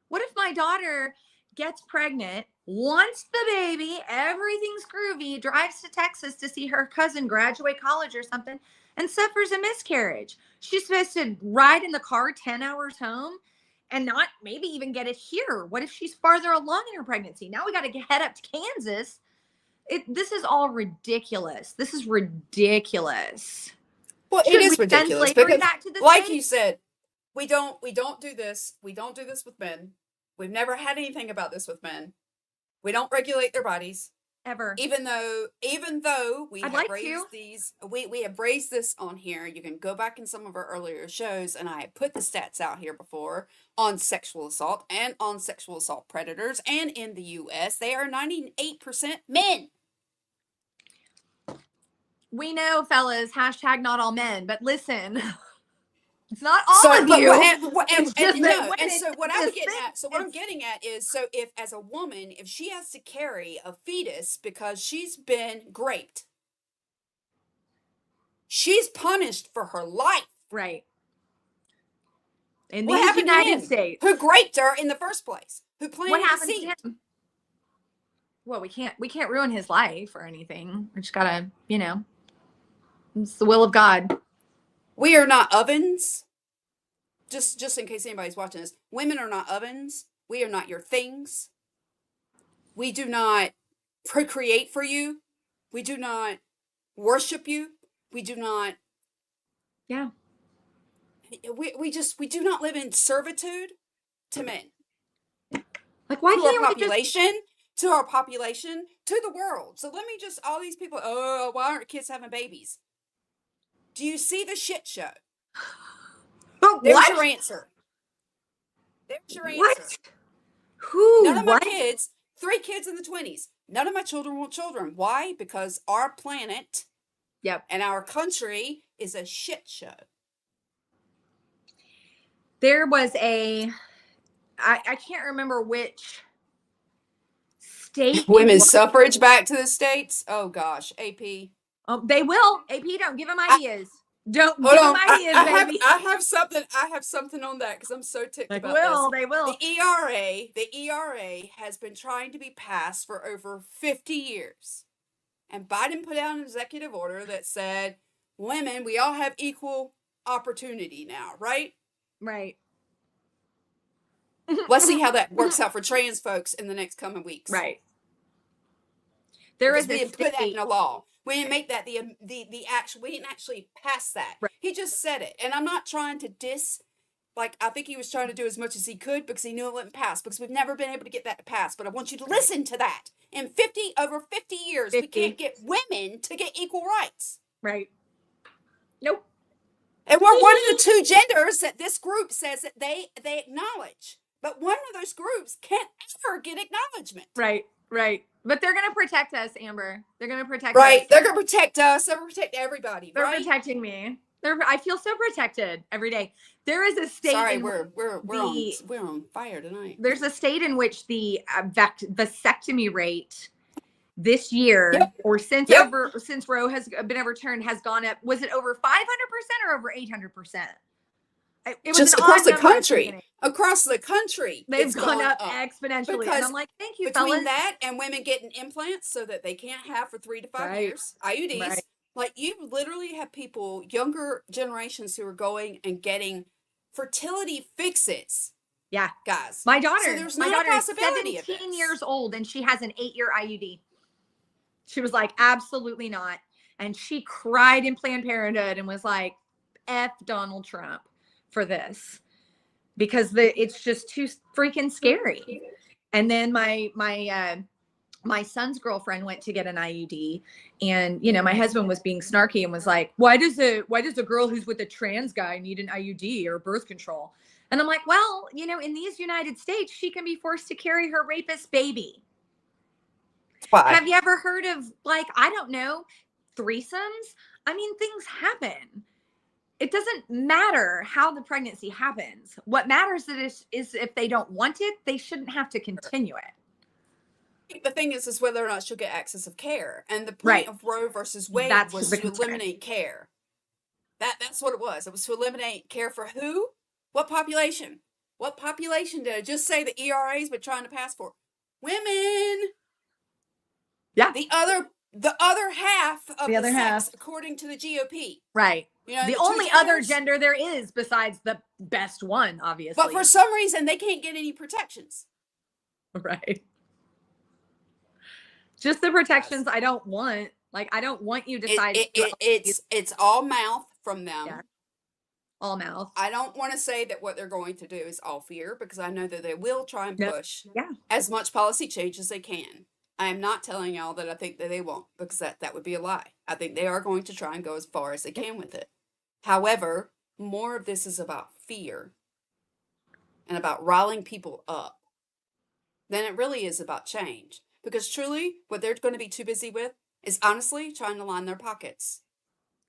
What if my daughter gets pregnant, wants the baby, everything's groovy, drives to Texas to see her cousin graduate college or something, and suffers a miscarriage? She's supposed to ride in the car 10 hours home and not maybe even get it here. What if she's farther along in her pregnancy? Now we got to head up to Kansas. This is all ridiculous. This is ridiculous. Well, it is ridiculous because, like you said, we don't do this. We don't do this with men. We've never had anything about this with men. We don't regulate their bodies. Ever. Even though we have raised these, we have raised this on here. You can go back in some of our earlier shows, and I have put the stats out here before on sexual assault and on sexual assault predators. And in the U.S., they are 98% men. We know, fellas, hashtag not all men, but listen, it's not all of you. What I'm getting at is, so if as a woman, if she has to carry a fetus because she's been raped, she's punished for her life. Right. In the United States. Who raped her in the first place? Who planted the seed? To him? Well, we can't ruin his life or anything. We just gotta, it's the will of God. We are not ovens. Just in case anybody's watching this, women are not ovens. We are not your things. We do not procreate for you. We do not worship you. We do not. Yeah. We do not live in servitude to men. Like, why to our can't we just population, to our population, to the world. So let me just, all these people, oh, why aren't kids having babies? Do you see the shit show? There's what? your answer. There's your What? answer. Who? None of my What? kids, 3 kids in the 20s, none of my children want children. Why? Because our planet Yep. and our country is a shit show. There was I can't remember which state. Women's suffrage back to the States. Oh gosh, AP. They will. AP, don't give them ideas. Don't Hold give on. them ideas, baby. I have something on that because I'm so ticked about this. They will. The ERA has been trying to be passed for over 50 years. And Biden put out an executive order that said, women, we all have equal opportunity now, right? Right. Let's see how that works out for trans folks in the next coming weeks. Right. There is we didn't put that in a law. We didn't make that the actual. We didn't actually pass that. Right. He just said it, and I'm not trying to diss. Like, I think he was trying to do as much as he could because he knew it wouldn't pass, because we've never been able to get that to pass. But I want you to listen to that. In over 50 years, we can't get women to get equal rights. Right. Nope. And we're one of the 2 genders that this group says that they acknowledge. But one of those groups can't ever get acknowledgement. Right. Right. But they're going to protect us, Amber. They're going to protect us. Right. They're going to protect us. They're going to protect everybody. They're right? protecting me. I feel so protected every day. There is a state. Sorry, we're on fire tonight. There's a state in which the vasectomy rate this year, or since Roe has been overturned, has gone up. Was it over 500% or over 800%? It was just across the country. Across the country, they've gone up exponentially. Because and I'm like, thank you, between fellas. that and women getting implants so that they can't have for 3 to 5 years, IUDs. Right. Like, you literally have people, younger generations, who are going and getting fertility fixes. Yeah, guys. My daughter. So there's my daughter is 17 years old, and she has an 8-year IUD. She was like, absolutely not, and she cried in Planned Parenthood and was like, "F Donald Trump for this," because it's just too freaking scary. And then my son's girlfriend went to get an IUD, and my husband was being snarky and was like, why does a girl who's with a trans guy need an IUD or birth control? And I'm like, well, in these United States, she can be forced to carry her rapist baby. Why? Have you ever heard of, like, I don't know, threesomes? I mean, things happen. It doesn't matter how the pregnancy happens. What matters is if they don't want it, they shouldn't have to continue it. The thing is whether or not she'll get access of care. And the point of Roe versus Wade was to eliminate care. That's what it was. It was to eliminate care for who? What population? What population did I just say the ERA's been trying to pass for? Women. Yeah. The other half of the sex, according to the GOP. Right. The only other gender there is besides the best one, obviously. But for some reason, they can't get any protections. Right. Just the protections I don't want. Like, I don't want you deciding. It's all mouth from them. Yeah. All mouth. I don't want to say that what they're going to do is all fear, because I know that they will try and push as much policy change as they can. I am not telling y'all that I think that they won't, because that would be a lie. I think they are going to try and go as far as they can with it. However, more of this is about fear and about riling people up than it really is about change. Because truly, what they're going to be too busy with is honestly trying to line their pockets.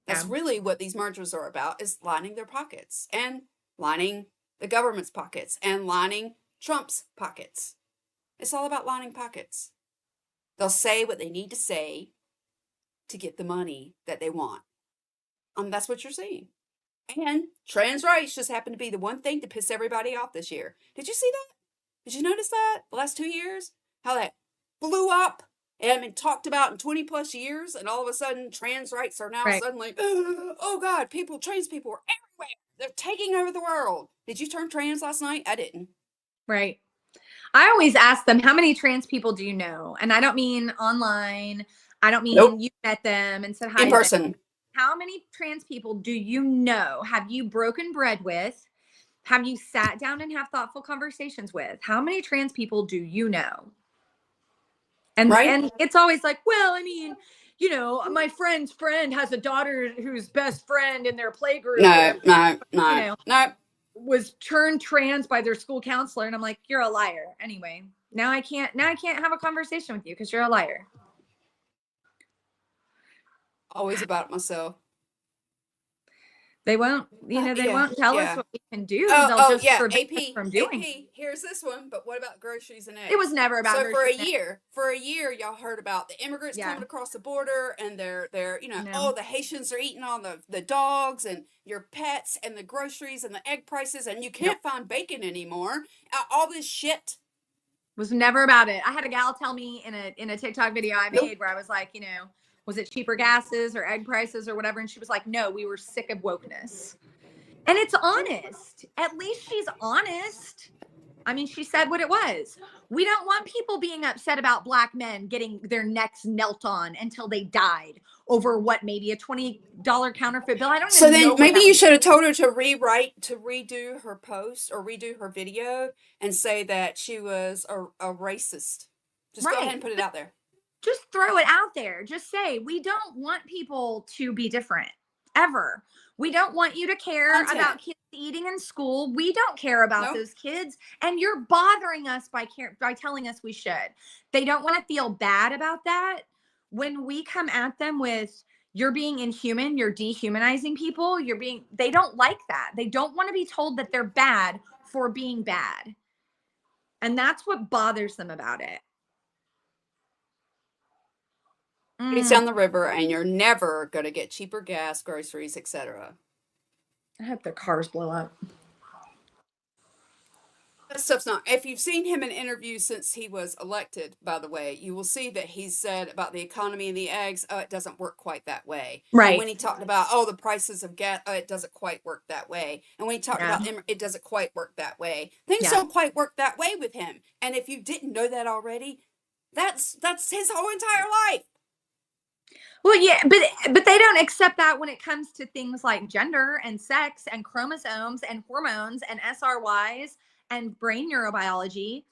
That's really what these mergers are about, is lining their pockets and lining the government's pockets and lining Trump's pockets. It's all about lining pockets. They'll say what they need to say to get the money that they want. That's what you're seeing. And trans rights just happened to be the one thing to piss everybody off this year. Did you see that? Did you notice that? The last 2 years? How that blew up and been talked about in 20 plus years, and all of a sudden trans rights are now suddenly, oh God, trans people are everywhere. They're taking over the world. Did you turn trans last night? I didn't. Right. I always ask them, how many trans people do you know? And I don't mean online. I don't mean you met them and said hi. In person. How many trans people do you know? Have you broken bread with? have you sat down and have thoughtful conversations with? How many trans people do you know? And it's always like, well, I mean, you know, my friend's friend has a daughter whose best friend in their playgroup, was turned trans by their school counselor. And I'm like, you're a liar. Anyway, now I can't have a conversation with you because you're a liar. Always about myself. They won't, they won't tell us what we can do. They'll just prevent us from doing. AP, here's this one, but what about groceries and eggs? It was never about groceries. So for a year, y'all heard about the immigrants coming across the border and they're the Haitians are eating all the dogs and your pets and the groceries and the egg prices and you can't find bacon anymore. All this shit. Was never about it. I had a gal tell me in a TikTok video I made where I was like, was it cheaper gases or egg prices or whatever? And she was like, no, we were sick of wokeness. And it's honest. At least she's honest. I mean, she said what it was. We don't want people being upset about Black men getting their necks knelt on until they died over maybe a $20 counterfeit bill. I don't know. So then maybe you should have told her to redo her post or redo her video and say that she was a racist. Just go ahead and put it out there. Just throw it out there. Just say, we don't want people to be different ever. We don't want you to care about kids eating in school. We don't care about those kids. And you're bothering us by telling us we should. They don't want to feel bad about that. When we come at them with, you're being inhuman, you're dehumanizing people, they don't like that. They don't want to be told that they're bad for being bad. And that's what bothers them about it. It's down the river and you're never going to get cheaper gas, groceries, etc. I hope their cars blow up. That stuff's not. If you've seen him in interviews since he was elected, by the way, you will see that he said about the economy and the eggs, it doesn't work quite that way. Right. And when he talked about, the prices of gas, it doesn't quite work that way. And when he talked about it doesn't quite work that way. Things don't quite work that way with him. And if you didn't know that already, that's his whole entire life. Well, yeah, but they don't accept that when it comes to things like gender and sex and chromosomes and hormones and SRYs and brain neurobiology.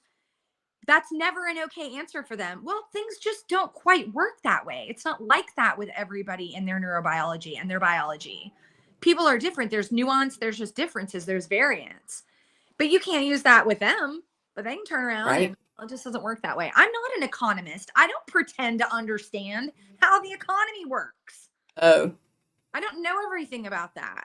That's never an okay answer for them. Well, things just don't quite work that way. It's not like that with everybody in their neurobiology and their biology. People are different. There's nuance. There's just differences. There's variance. But you can't use that with them. But they can turn around and it just doesn't work that way. I'm not an economist. I don't pretend to understand how the economy works. Oh. I don't know everything about that.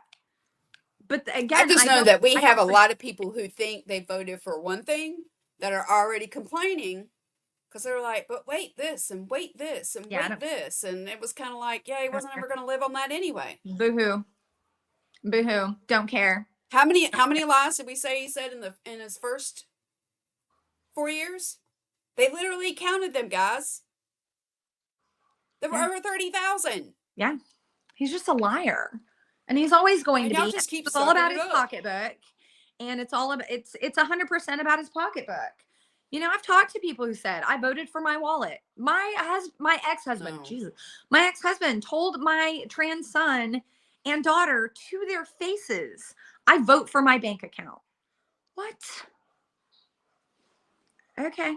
But again, I just know that we have a lot of people who think they voted for one thing that are already complaining because they're like, but wait this and wait this and wait this. And it was kind of like, he wasn't ever going to live on that anyway. Boo-hoo. Boo-hoo. Don't care. How many lies did we say he said in his first 4 years? They literally counted them, guys. There were over 30,000. Yeah. He's just a liar. And he's always going to be. It's all about his pocketbook. And it's 100% about his pocketbook. I've talked to people who said, I voted for my wallet. My ex-husband, my ex-husband told my trans son and daughter to their faces, I vote for my bank account. What? Okay.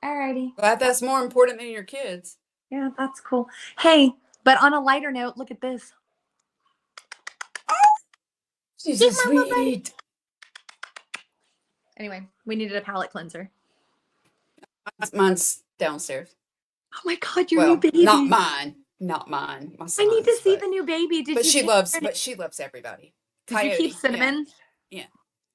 Alrighty. Glad that's more important than your kids. Yeah, that's cool. Hey, but on a lighter note, look at this. Oh, she's so sweet. Anyway, we needed a palate cleanser. Mine's downstairs. Oh my God, your new baby. Not mine. My son's, I need to see the new baby. She loves everybody. Did you keep Cinnamon? Yeah.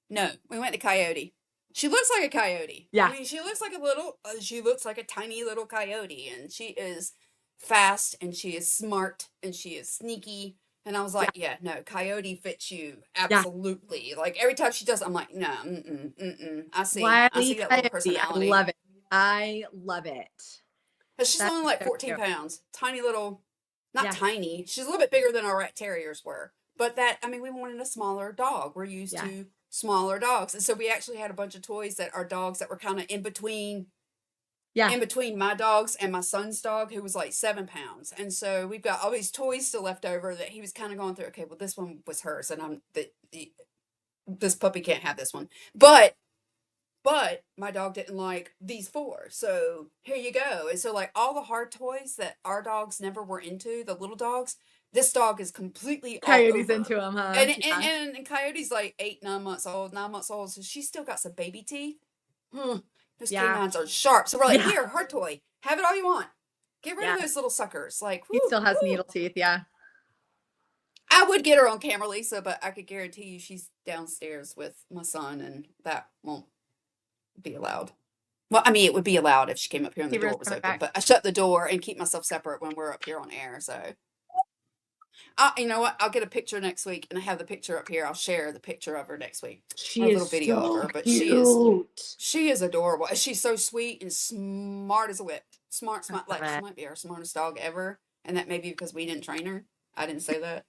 No, we went to Coyote. She looks like a coyote. Yeah. I mean, she looks like a tiny little coyote, and she is fast, and she is smart, and she is sneaky. And I was like, no, coyote fits you absolutely. Yeah. Like every time she does, I'm like, no, I see that little personality. I love it. But she's only like 14 pounds, tiny little, not tiny. She's a little bit bigger than our rat terriers were. But we wanted a smaller dog. We're used to smaller dogs. And so we actually had a bunch of toys that are dogs that were kind of in between my dogs and my son's dog, who was like 7 pounds. And so we've got all these toys still left over that he was kind of going through. Okay, well, this one was hers. And this puppy can't have this one. But my dog didn't like these four. So here you go. And so like all the hard toys that our dogs never were into, the little dogs, this dog is completely all Coyote's over. into them, huh? And Yeah. and Coyote's like 9 months old, so she's still got some baby teeth. Those Yeah. canines are sharp. So we're like, Yeah. here, hard toy, have it all you want. Get rid Yeah. of those little suckers. Like, He still has needle teeth, yeah. I would get her on camera, Lisa, but I could guarantee you she's downstairs with my son, and that won't be allowed. Well, I mean, it would be allowed if she came up here and the Keep her door was coming open, back. but I shut the door and keep myself separate when we're up here on air. So, you know what? I'll get a picture next week, and I have the picture up here. I'll share the picture of her next week. She A is little video so of her, but cute. she is adorable. She's so sweet and smart as a whip. Smart, like she it. might be our smartest dog ever, and that may be because we didn't train her. I didn't say that.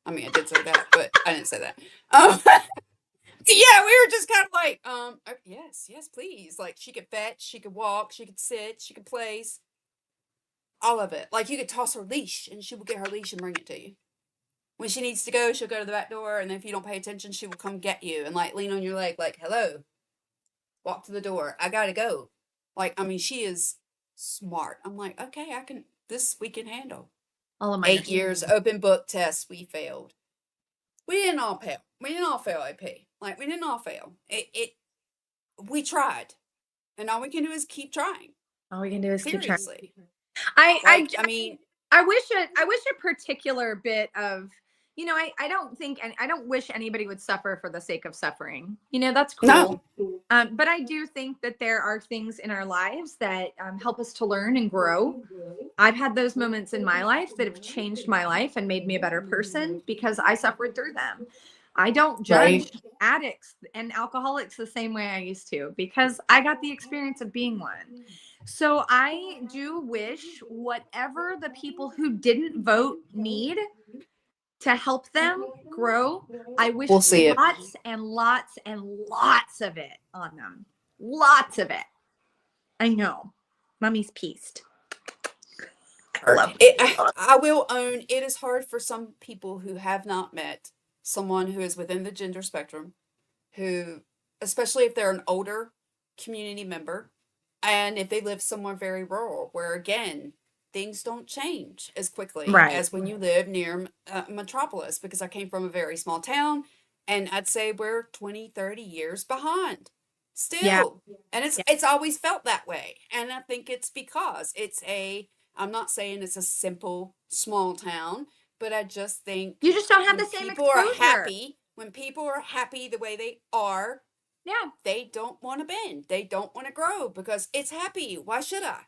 I mean, I did say that, but I didn't say that. Yeah, we were just kind of like, yes, please. Like she could fetch, she could walk, she could sit, she could place, all of it. Like you could toss her leash and she will get her leash and bring it to you. When she needs to go, she'll go to the back door, and then if you don't pay attention, she will come get you and like lean on your leg, like, hello, walk to the door. I gotta go. Like, I mean, she is smart. I'm like, okay, we can handle. All of my 8 years open book tests, we failed. We didn't all fail. We didn't all fail AP. Like, we didn't all fail. We tried. And all we can do is keep trying. All we can do is Seriously. keep trying. I mean, I wish a particular bit of, you know, I don't wish anybody would suffer for the sake of suffering. You know, that's cool. No. But I do think that there are things in our lives that help us to learn and grow. I've had those moments in my life that have changed my life and made me a better person because I suffered through them. I don't judge addicts and alcoholics the same way I used to because I got the experience of being one. So I do wish whatever the people who didn't vote need to help them grow, I wish we'll see lots and lots and lots of it on them. Lots of it. I know. Mommy's pieced. I will own it is hard for some people who have not met someone who is within the gender spectrum, who, especially if they're an older community member, and if they live somewhere very rural, where again, things don't change as quickly as when you live near a metropolis, because I came from a very small town, and I'd say we're 20, 30 years behind still. And it's always felt that way. And I think it's because I'm not saying it's a simple small town, but I just think you just don't have the same people exposure. are happy. When people are happy the way they are, they don't want to bend. They don't want to grow because it's happy. Why should I?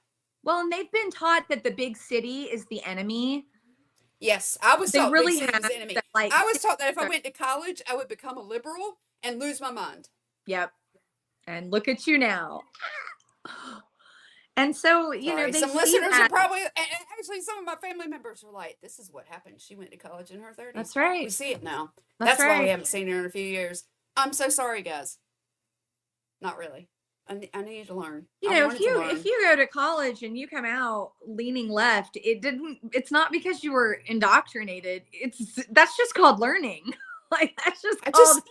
Well, and they've been taught that the big city is the enemy. Yes, I was taught big city was the enemy. I was taught that if I went to college, I would become a liberal and lose my mind. Yep. And look at you now. And so, you know, some listeners are probably, actually, some of my family members are like, this is what happened. She went to college in her 30s. That's right. We see it now. That's why we haven't seen her in a few years. I'm so sorry, guys. Not really. I need to learn. You know, if you go to college and you come out leaning left, it's not because you were indoctrinated. That's just called learning. Like that's just called.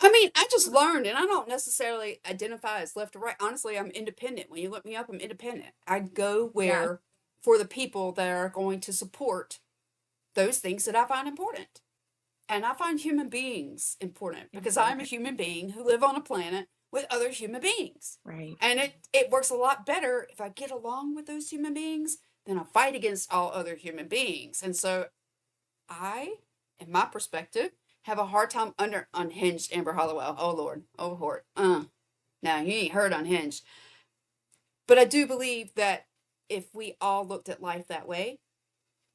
I just learned, and I don't necessarily identify as left or right. Honestly, I'm independent. When you look me up, I'm independent. I go where for the people that are going to support those things that I find important. And I find human beings important because I'm a human being who live on a planet with other human beings. Right. And it works a lot better if I get along with those human beings than I fight against all other human beings. And so I, in my perspective, have a hard time under unhinged Amber Hollowell. Oh Lord. Oh Lord. Now you ain't heard unhinged. But I do believe that if we all looked at life that way,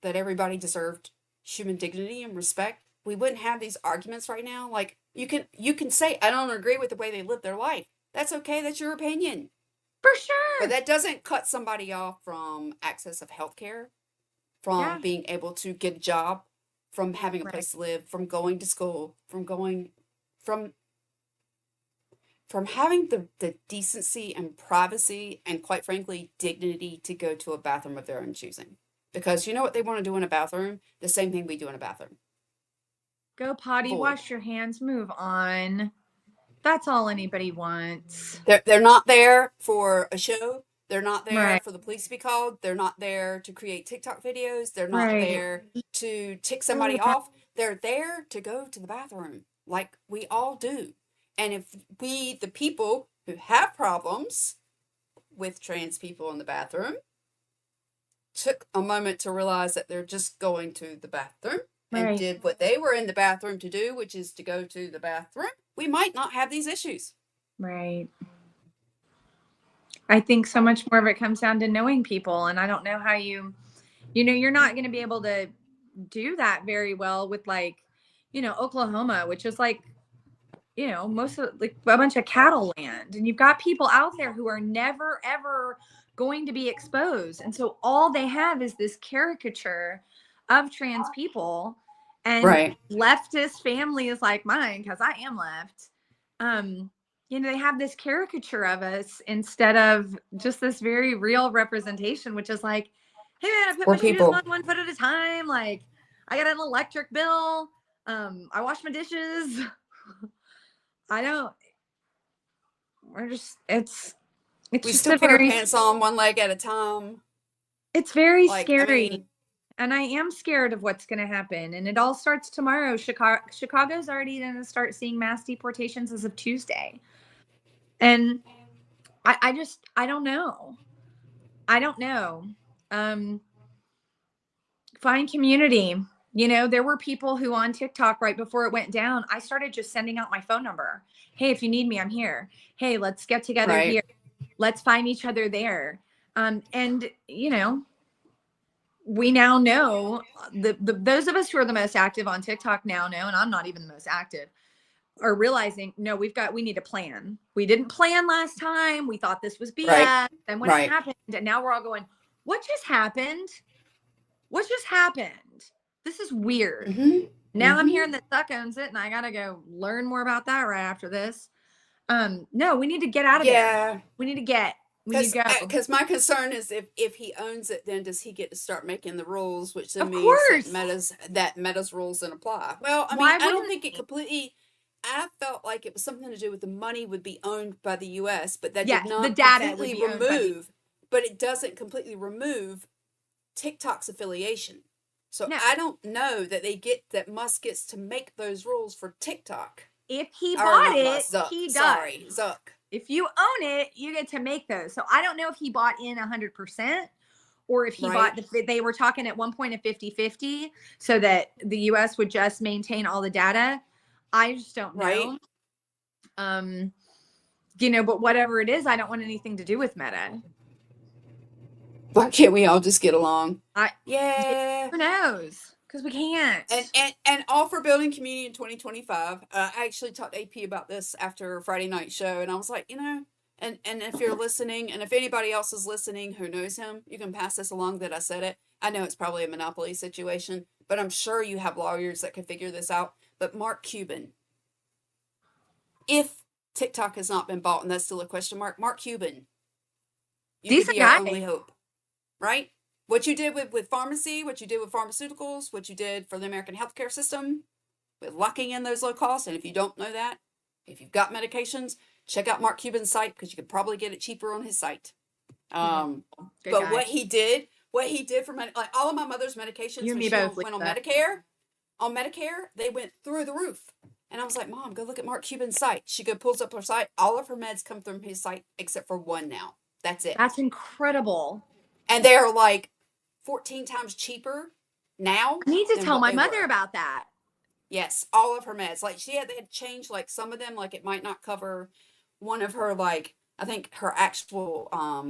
that everybody deserved human dignity and respect, we wouldn't have these arguments right now. Like you can say, I don't agree with the way they live their life. That's okay. That's your opinion. For sure. But that doesn't cut somebody off from access of healthcare, from being able to get a job, from having a place to live, from going to school, from having the decency and privacy and, quite frankly, dignity to go to a bathroom of their own choosing. Because you know what they want to do in a bathroom? The same thing we do in a bathroom. Go potty, void. wash your hands, move on. That's all anybody wants. They're not there for a show. They're not there Right. for the police to be called. They're not there to create TikTok videos. They're not Right. there to tick somebody off. They're there to go to the bathroom like we all do. And if we, the people who have problems with trans people in the bathroom, took a moment to realize that they're just going to the bathroom and Right. did what they were in the bathroom to do, which is to go to the bathroom, we might not have these issues. Right. I think so much more of it comes down to knowing people. And I don't know how you're not going to be able to do that very well with like, Oklahoma, which is like, most of like a bunch of cattle land. And you've got people out there who are never, ever going to be exposed. And so all they have is this caricature of trans people, and Right. leftist families like mine, because I am left. They have this caricature of us instead of just this very real representation, which is like, hey man, I put We're my shoes people. on 1 foot at a time. Like, I got an electric bill. I wash my dishes. It's We just still a put our very, pants on one leg at a time. it's very Like, I scary. mean, And I am scared of what's going to happen. And it all starts tomorrow. Chicago's already going to start seeing mass deportations as of Tuesday. And I don't know. Find community. There were people who on TikTok right before it went down, I started just sending out my phone number. Hey, if you need me, I'm here. Hey, let's get together right. here. Let's find each other there. And we now know those of us who are the most active on TikTok now know, and I'm not even the most active, are realizing, no, we need a plan. We didn't plan last time. We thought this was BS. Right. And when it happened, and now we're all going, what just happened? What just happened? This is weird. Mm-hmm. Now I'm hearing that Suck owns it, and I got to go learn more about that right after this. No, we need to get out of there. We need to go. Because my concern is if he owns it, then does he get to start making the rules, which then Of means course. that Meta's rules don't apply. Well, I mean, Why I don't wouldn't think it completely. I felt like it was something to do with the money would be owned by the U.S., but that Yes, did the not data would completely be owned by remove. But it doesn't completely remove TikTok's affiliation. So No. I don't know that Musk gets to make those rules for TikTok. If he Or bought not it, Musk, Zuck. he does. Sorry, Zuck. If you own it, you get to make those. So I don't know if he bought in 100%, or if he bought, they were talking at one point a 50-50 so that the US would just maintain all the data. I just don't know. But whatever it is, I don't want anything to do with Meta. Why can't we all just get along? Who knows? Because we can't. And all for building community in 2025. I actually talked to AP about this after Friday night show, and I was like, and if you're listening, and if anybody else is listening who knows him, you can pass this along that I said it. I know it's probably a monopoly situation, but I'm sure you have lawyers that can figure this out. But Mark Cuban, if TikTok has not been bought, and that's still a question mark, Mark Cuban, you could be our only hope, right? What you did with pharmacy, what you did with pharmaceuticals, what you did for the American healthcare system, with locking in those low costs. And if you don't know that, if you've got medications, check out Mark Cuban's site because you could probably get it cheaper on his site. But what he did for like all of my mother's medications when she went on Medicare, they went through the roof. And I was like, Mom, go look at Mark Cuban's site. She pulls up her site. All of her meds come from his site except for one now. That's it. That's incredible. And they're like 14 times cheaper now. I need to tell my mother about that. Yes, all of her meds. Like they had changed like some of them, like it might not cover one of her, like I think her actual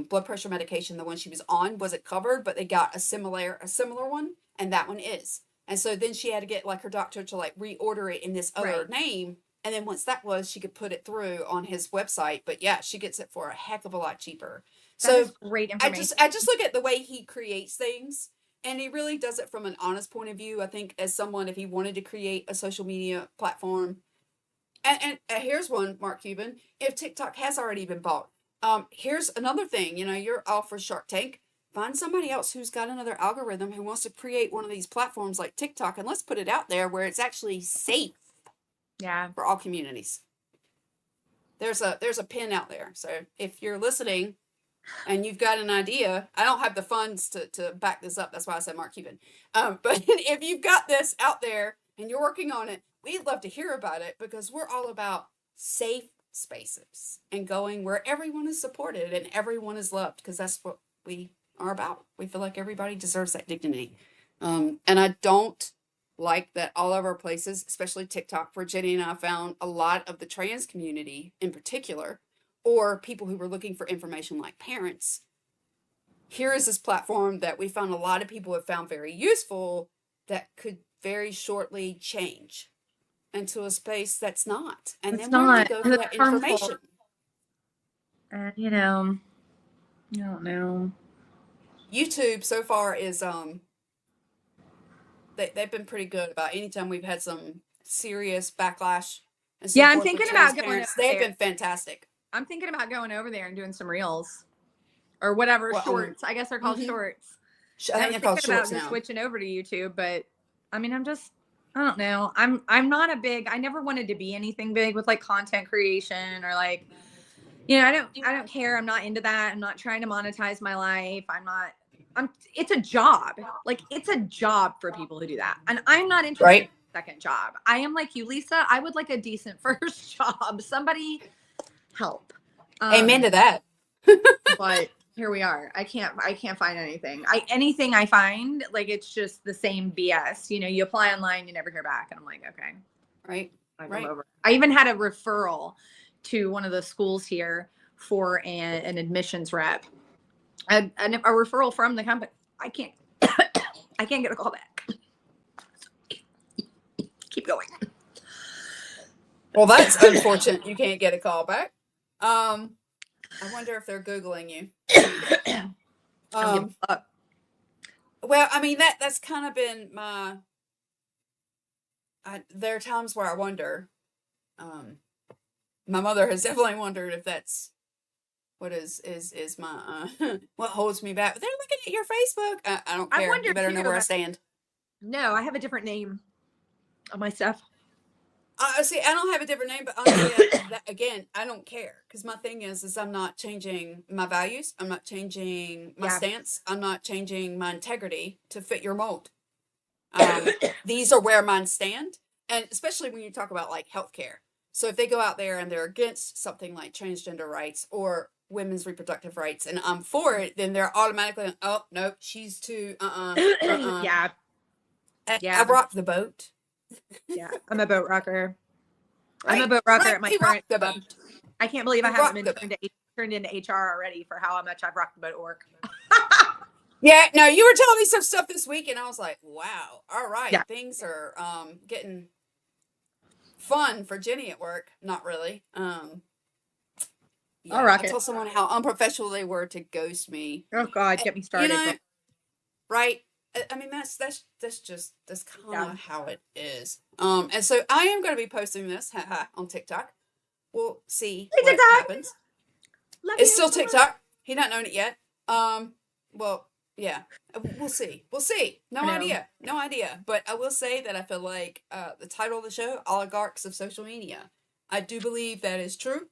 blood pressure medication, the one she was on, wasn't covered, but they got a similar one, and that one is. And so then she had to get like her doctor to like reorder it in this other name. And then once that was, she could put it through on his website. But yeah, she gets it for a heck of a lot cheaper. That is great information. I just look at the way he creates things, and he really does it from an honest point of view. I think as someone, if he wanted to create a social media platform, and here's one, Mark Cuban, if TikTok has already been bought, here's another thing. You're all for Shark Tank. find somebody else who's got another algorithm who wants to create one of these platforms like TikTok, and let's put it out there where it's actually safe for all communities. There's a pin out there. So if you're listening and you've got an idea, I don't have the funds to back this up. That's why I said Mark Cuban. But if you've got this out there and you're working on it, we'd love to hear about it, because we're all about safe spaces and going where everyone is supported and everyone is loved, because that's what we are about. We feel like everybody deserves that dignity. And I don't like that all of our places, especially TikTok, where Jenny and I found a lot of the trans community in particular, or people who were looking for information like parents. Here is this platform that we found a lot of people have found very useful that could very shortly change into a space that's not. And It's then where do not. we go And for it's that harmful. information? And you know, I don't know. YouTube so far is they've been pretty good about anytime we've had some serious backlash and so Yeah, I'm forth with thinking trans about going parents. over They've there. been fantastic. I'm thinking about going over there and doing some reels or whatever, Well, shorts. I guess they're called shorts. I And I think was they're called thinking about shorts just now. switching over to YouTube, but I mean, I don't know. I'm not a big, I never wanted to be anything big with like content creation or like, you know, I don't care. I'm not into that. I'm not trying to monetize my life. It's a job. Like it's a job for people who do that. And I'm not interested Right. in a second job. I am like you, Lisa. I would like a decent first job. Somebody help. Amen to that. But here we are. I can't find anything. Anything I find, like it's just the same BS. You know, you apply online, you never hear back. And I'm like, okay. Right. I'm over. I even had a referral to one of the schools here for an admissions rep. A referral from the company. I can't get a call back. Keep going. Well, that's unfortunate. You can't get a call back. I wonder if they're Googling you. Well, I mean, that's kind of been there are times where I wonder, my mother has definitely wondered if that's what is my, what holds me back. They're looking at your Facebook. I don't care. You better know where I stand. No, I have a different name on my stuff. See, I don't have a different name, but honestly, again, I don't care, because my thing is I'm not changing my values. I'm not changing my stance. I'm not changing my integrity to fit your mold. These are where mine stand, and especially when you talk about like healthcare. So if they go out there and they're against something like transgender rights or women's reproductive rights, and I'm for it, then they're automatically, oh nope, she's too Yeah. I rock the boat. Yeah, I'm a boat rocker. Right? I'm a boat rocker at my current job. I can't believe I haven't been turned into HR already for how much I've rocked the boat at work. Yeah, no, you were telling me some stuff this week, and I was like, wow, all right, things are getting fun for Jenny at work. Not really. Yeah, I told someone how unprofessional they were to ghost me. Oh God, get me started. You know, right? I mean, that's kind of how it is. And so I am going to be posting this on TikTok. We'll see what happens. It's still TikTok. He's not known it yet. Well, yeah, we'll see. We'll see. No idea. But I will say that I feel like the title of the show, Oligarchs of Social Media, I do believe that is true.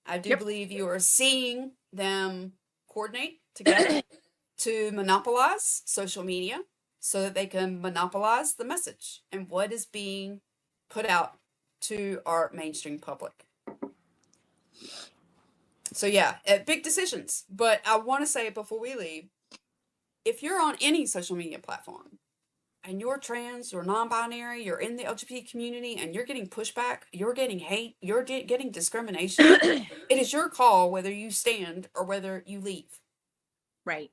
I do believe you are seeing them coordinate together to monopolize social media so that they can monopolize the message and what is being put out to our mainstream public. So yeah, big decisions. But I want to say before we leave, if you're on any social media platform and you're trans, you're non-binary, you're in the LGBT community, and you're getting pushback, you're getting hate, you're getting discrimination, it is your call whether you stand or whether you leave. Right.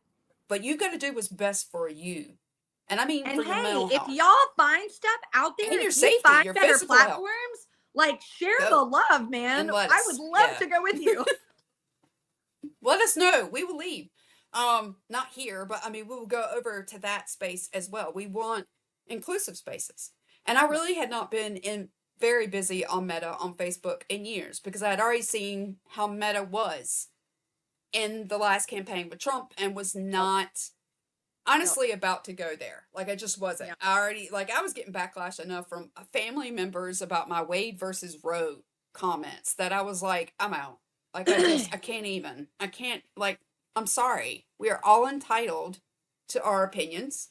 But you got to do what's best for you. And I mean, for your mental health. If y'all find stuff out there, and your if safety, you find your better physical platforms, health, like share the love, man. I would love to go with you. Let us know. We will leave. Not here, but I mean, we will go over to that space as well. We want inclusive spaces. And I really had not been very busy on Meta on Facebook in years, because I had already seen how Meta was in the last campaign with Trump and was not honestly about to go there. Like I just wasn't. I already I was getting backlash enough from family members about my Wade versus Roe comments that I was like, I'm out. Like I can't I'm sorry. We are all entitled to our opinions.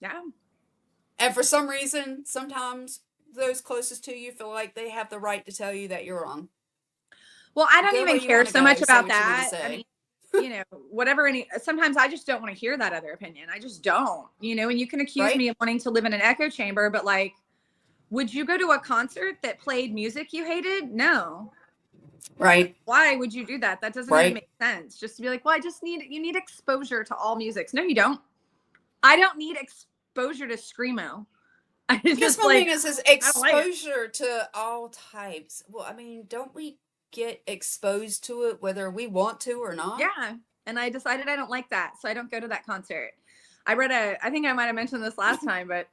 Yeah. And for some reason, sometimes those closest to you feel like they have the right to tell you that you're wrong. Well, I don't even care so much about that. I mean, you know, whatever. Sometimes I just don't want to hear that other opinion. I just don't, you know, and you can accuse me of wanting to live in an echo chamber, but like, would you go to a concert that played music you hated? No. Right. Why would you do that? That doesn't even make sense. Just to be like, well, you need exposure to all musics. No, you don't. I don't need exposure to Screamo. Because one thing is exposure to all types. Well, I mean, don't we get exposed to it whether we want to or not? Yeah. And I decided I don't like that. So I don't go to that concert. I think I might have mentioned this last time, but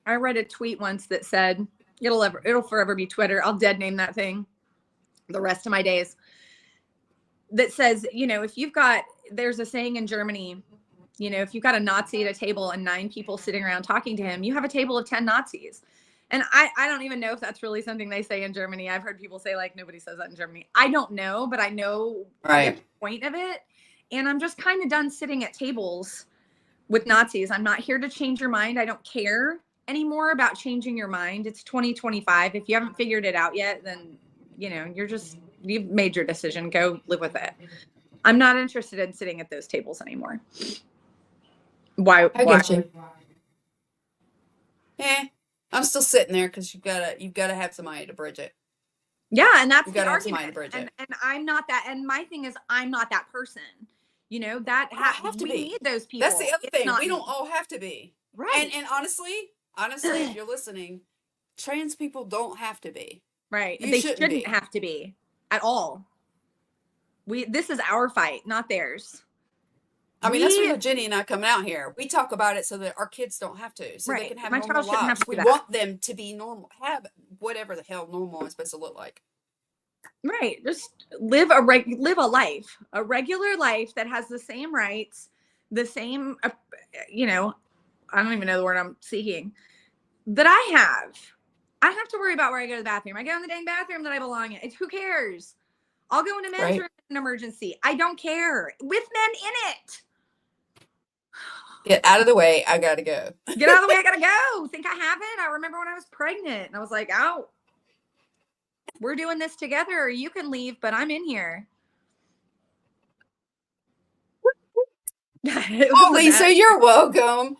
I read a tweet once that said, it'll forever be Twitter. I'll dead name that thing the rest of my days. That says, you know, there's a saying in Germany, you know, if you've got a Nazi at a table and 9 people sitting around talking to him, you have a table of 10 Nazis. And I don't even know if that's really something they say in Germany. I've heard people say like nobody says that in Germany. I don't know, but I know the point of it. And I'm just kind of done sitting at tables with Nazis. I'm not here to change your mind. I don't care anymore about changing your mind. It's 2025. If you haven't figured it out yet, then, you know, you've made your decision. Go live with it. I'm not interested in sitting at those tables anymore. Why? Get you. I'm still sitting there because you've got to have somebody to bridge it. Yeah, and that's the argument. And I'm not that. And my thing is, I'm not that person. You know, that we need those people. That's the other thing. We don't all have to be. Right. And honestly, if you're listening, trans people don't have to be. Right. They shouldn't have to be at all. This is our fight, not theirs. I mean, that's where Jenny and I coming out here. We talk about it so that our kids don't have to, so they can have normal lives. We want them to be normal, have whatever the hell normal is supposed to look like. Right. Just live a life, a regular life that has the same rights, the same, you know, I don't even know the word I'm seeking, that I have. I don't have to worry about where I go to the bathroom. I go in the dang bathroom that I belong in. Who cares? I'll go into men's room in an emergency. I don't care. With men in it. Get out of the way. I gotta go. Get out of the way. I gotta go. Think I haven't? I remember when I was pregnant and I was like, oh, we're doing this together. You can leave, but I'm in here. Oh, Lisa, you're welcome.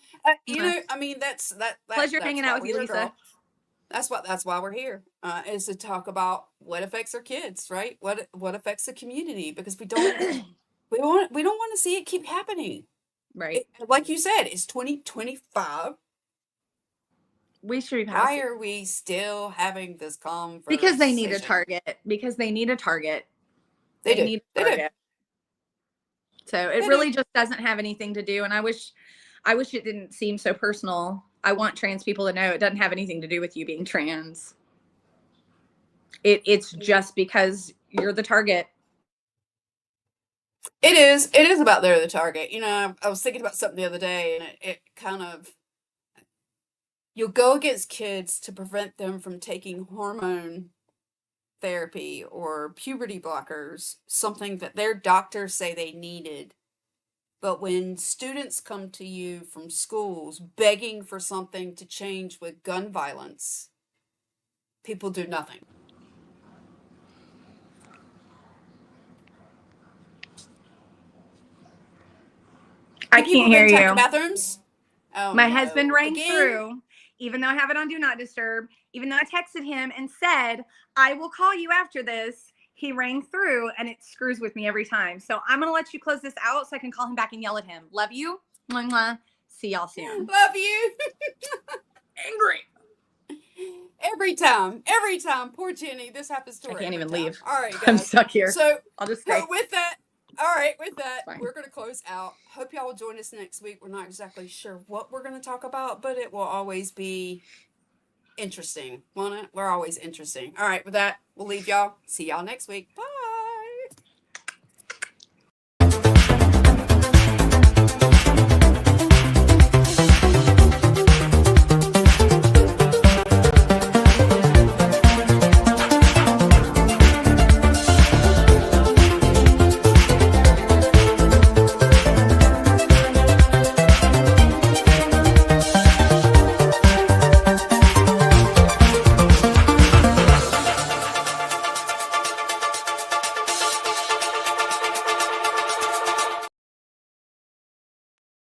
You know, I mean, that's pleasure hanging out with you, Lisa. Girl. That's why we're here, is to talk about what affects our kids, right? What affects the community, because we don't want to see it keep happening. Right. Like you said, it's 2025. We should be past Why are we still having this conversation? Because they need a target. They need a target. So it really just doesn't have anything to do. And I wish it didn't seem so personal. I want trans people to know it doesn't have anything to do with you being trans. It's just because you're the target. It is about they're the target. You know, I was thinking about something the other day, and it kind of, you'll go against kids to prevent them from taking hormone therapy or puberty blockers, something that their doctors say they needed. But when students come to you from schools begging for something to change with gun violence, people do nothing. I can't hear you. Bathrooms? Oh, my husband rang through, even though I have it on Do Not Disturb, even though I texted him and said, I will call you after this. He rang through and it screws with me every time. So I'm going to let you close this out so I can call him back and yell at him. Love you. Mwah. See y'all soon. Love you. Angry. Every time. Poor Jenny. This happens to her. I can't even leave. All right, guys. I'm stuck here. So I'll just stay. With that, we're going to close out. Hope y'all will join us next week. We're not exactly sure what we're going to talk about, but it will always be interesting, won't it? We're always interesting. All right, with that, we'll leave y'all. See y'all next week. Bye.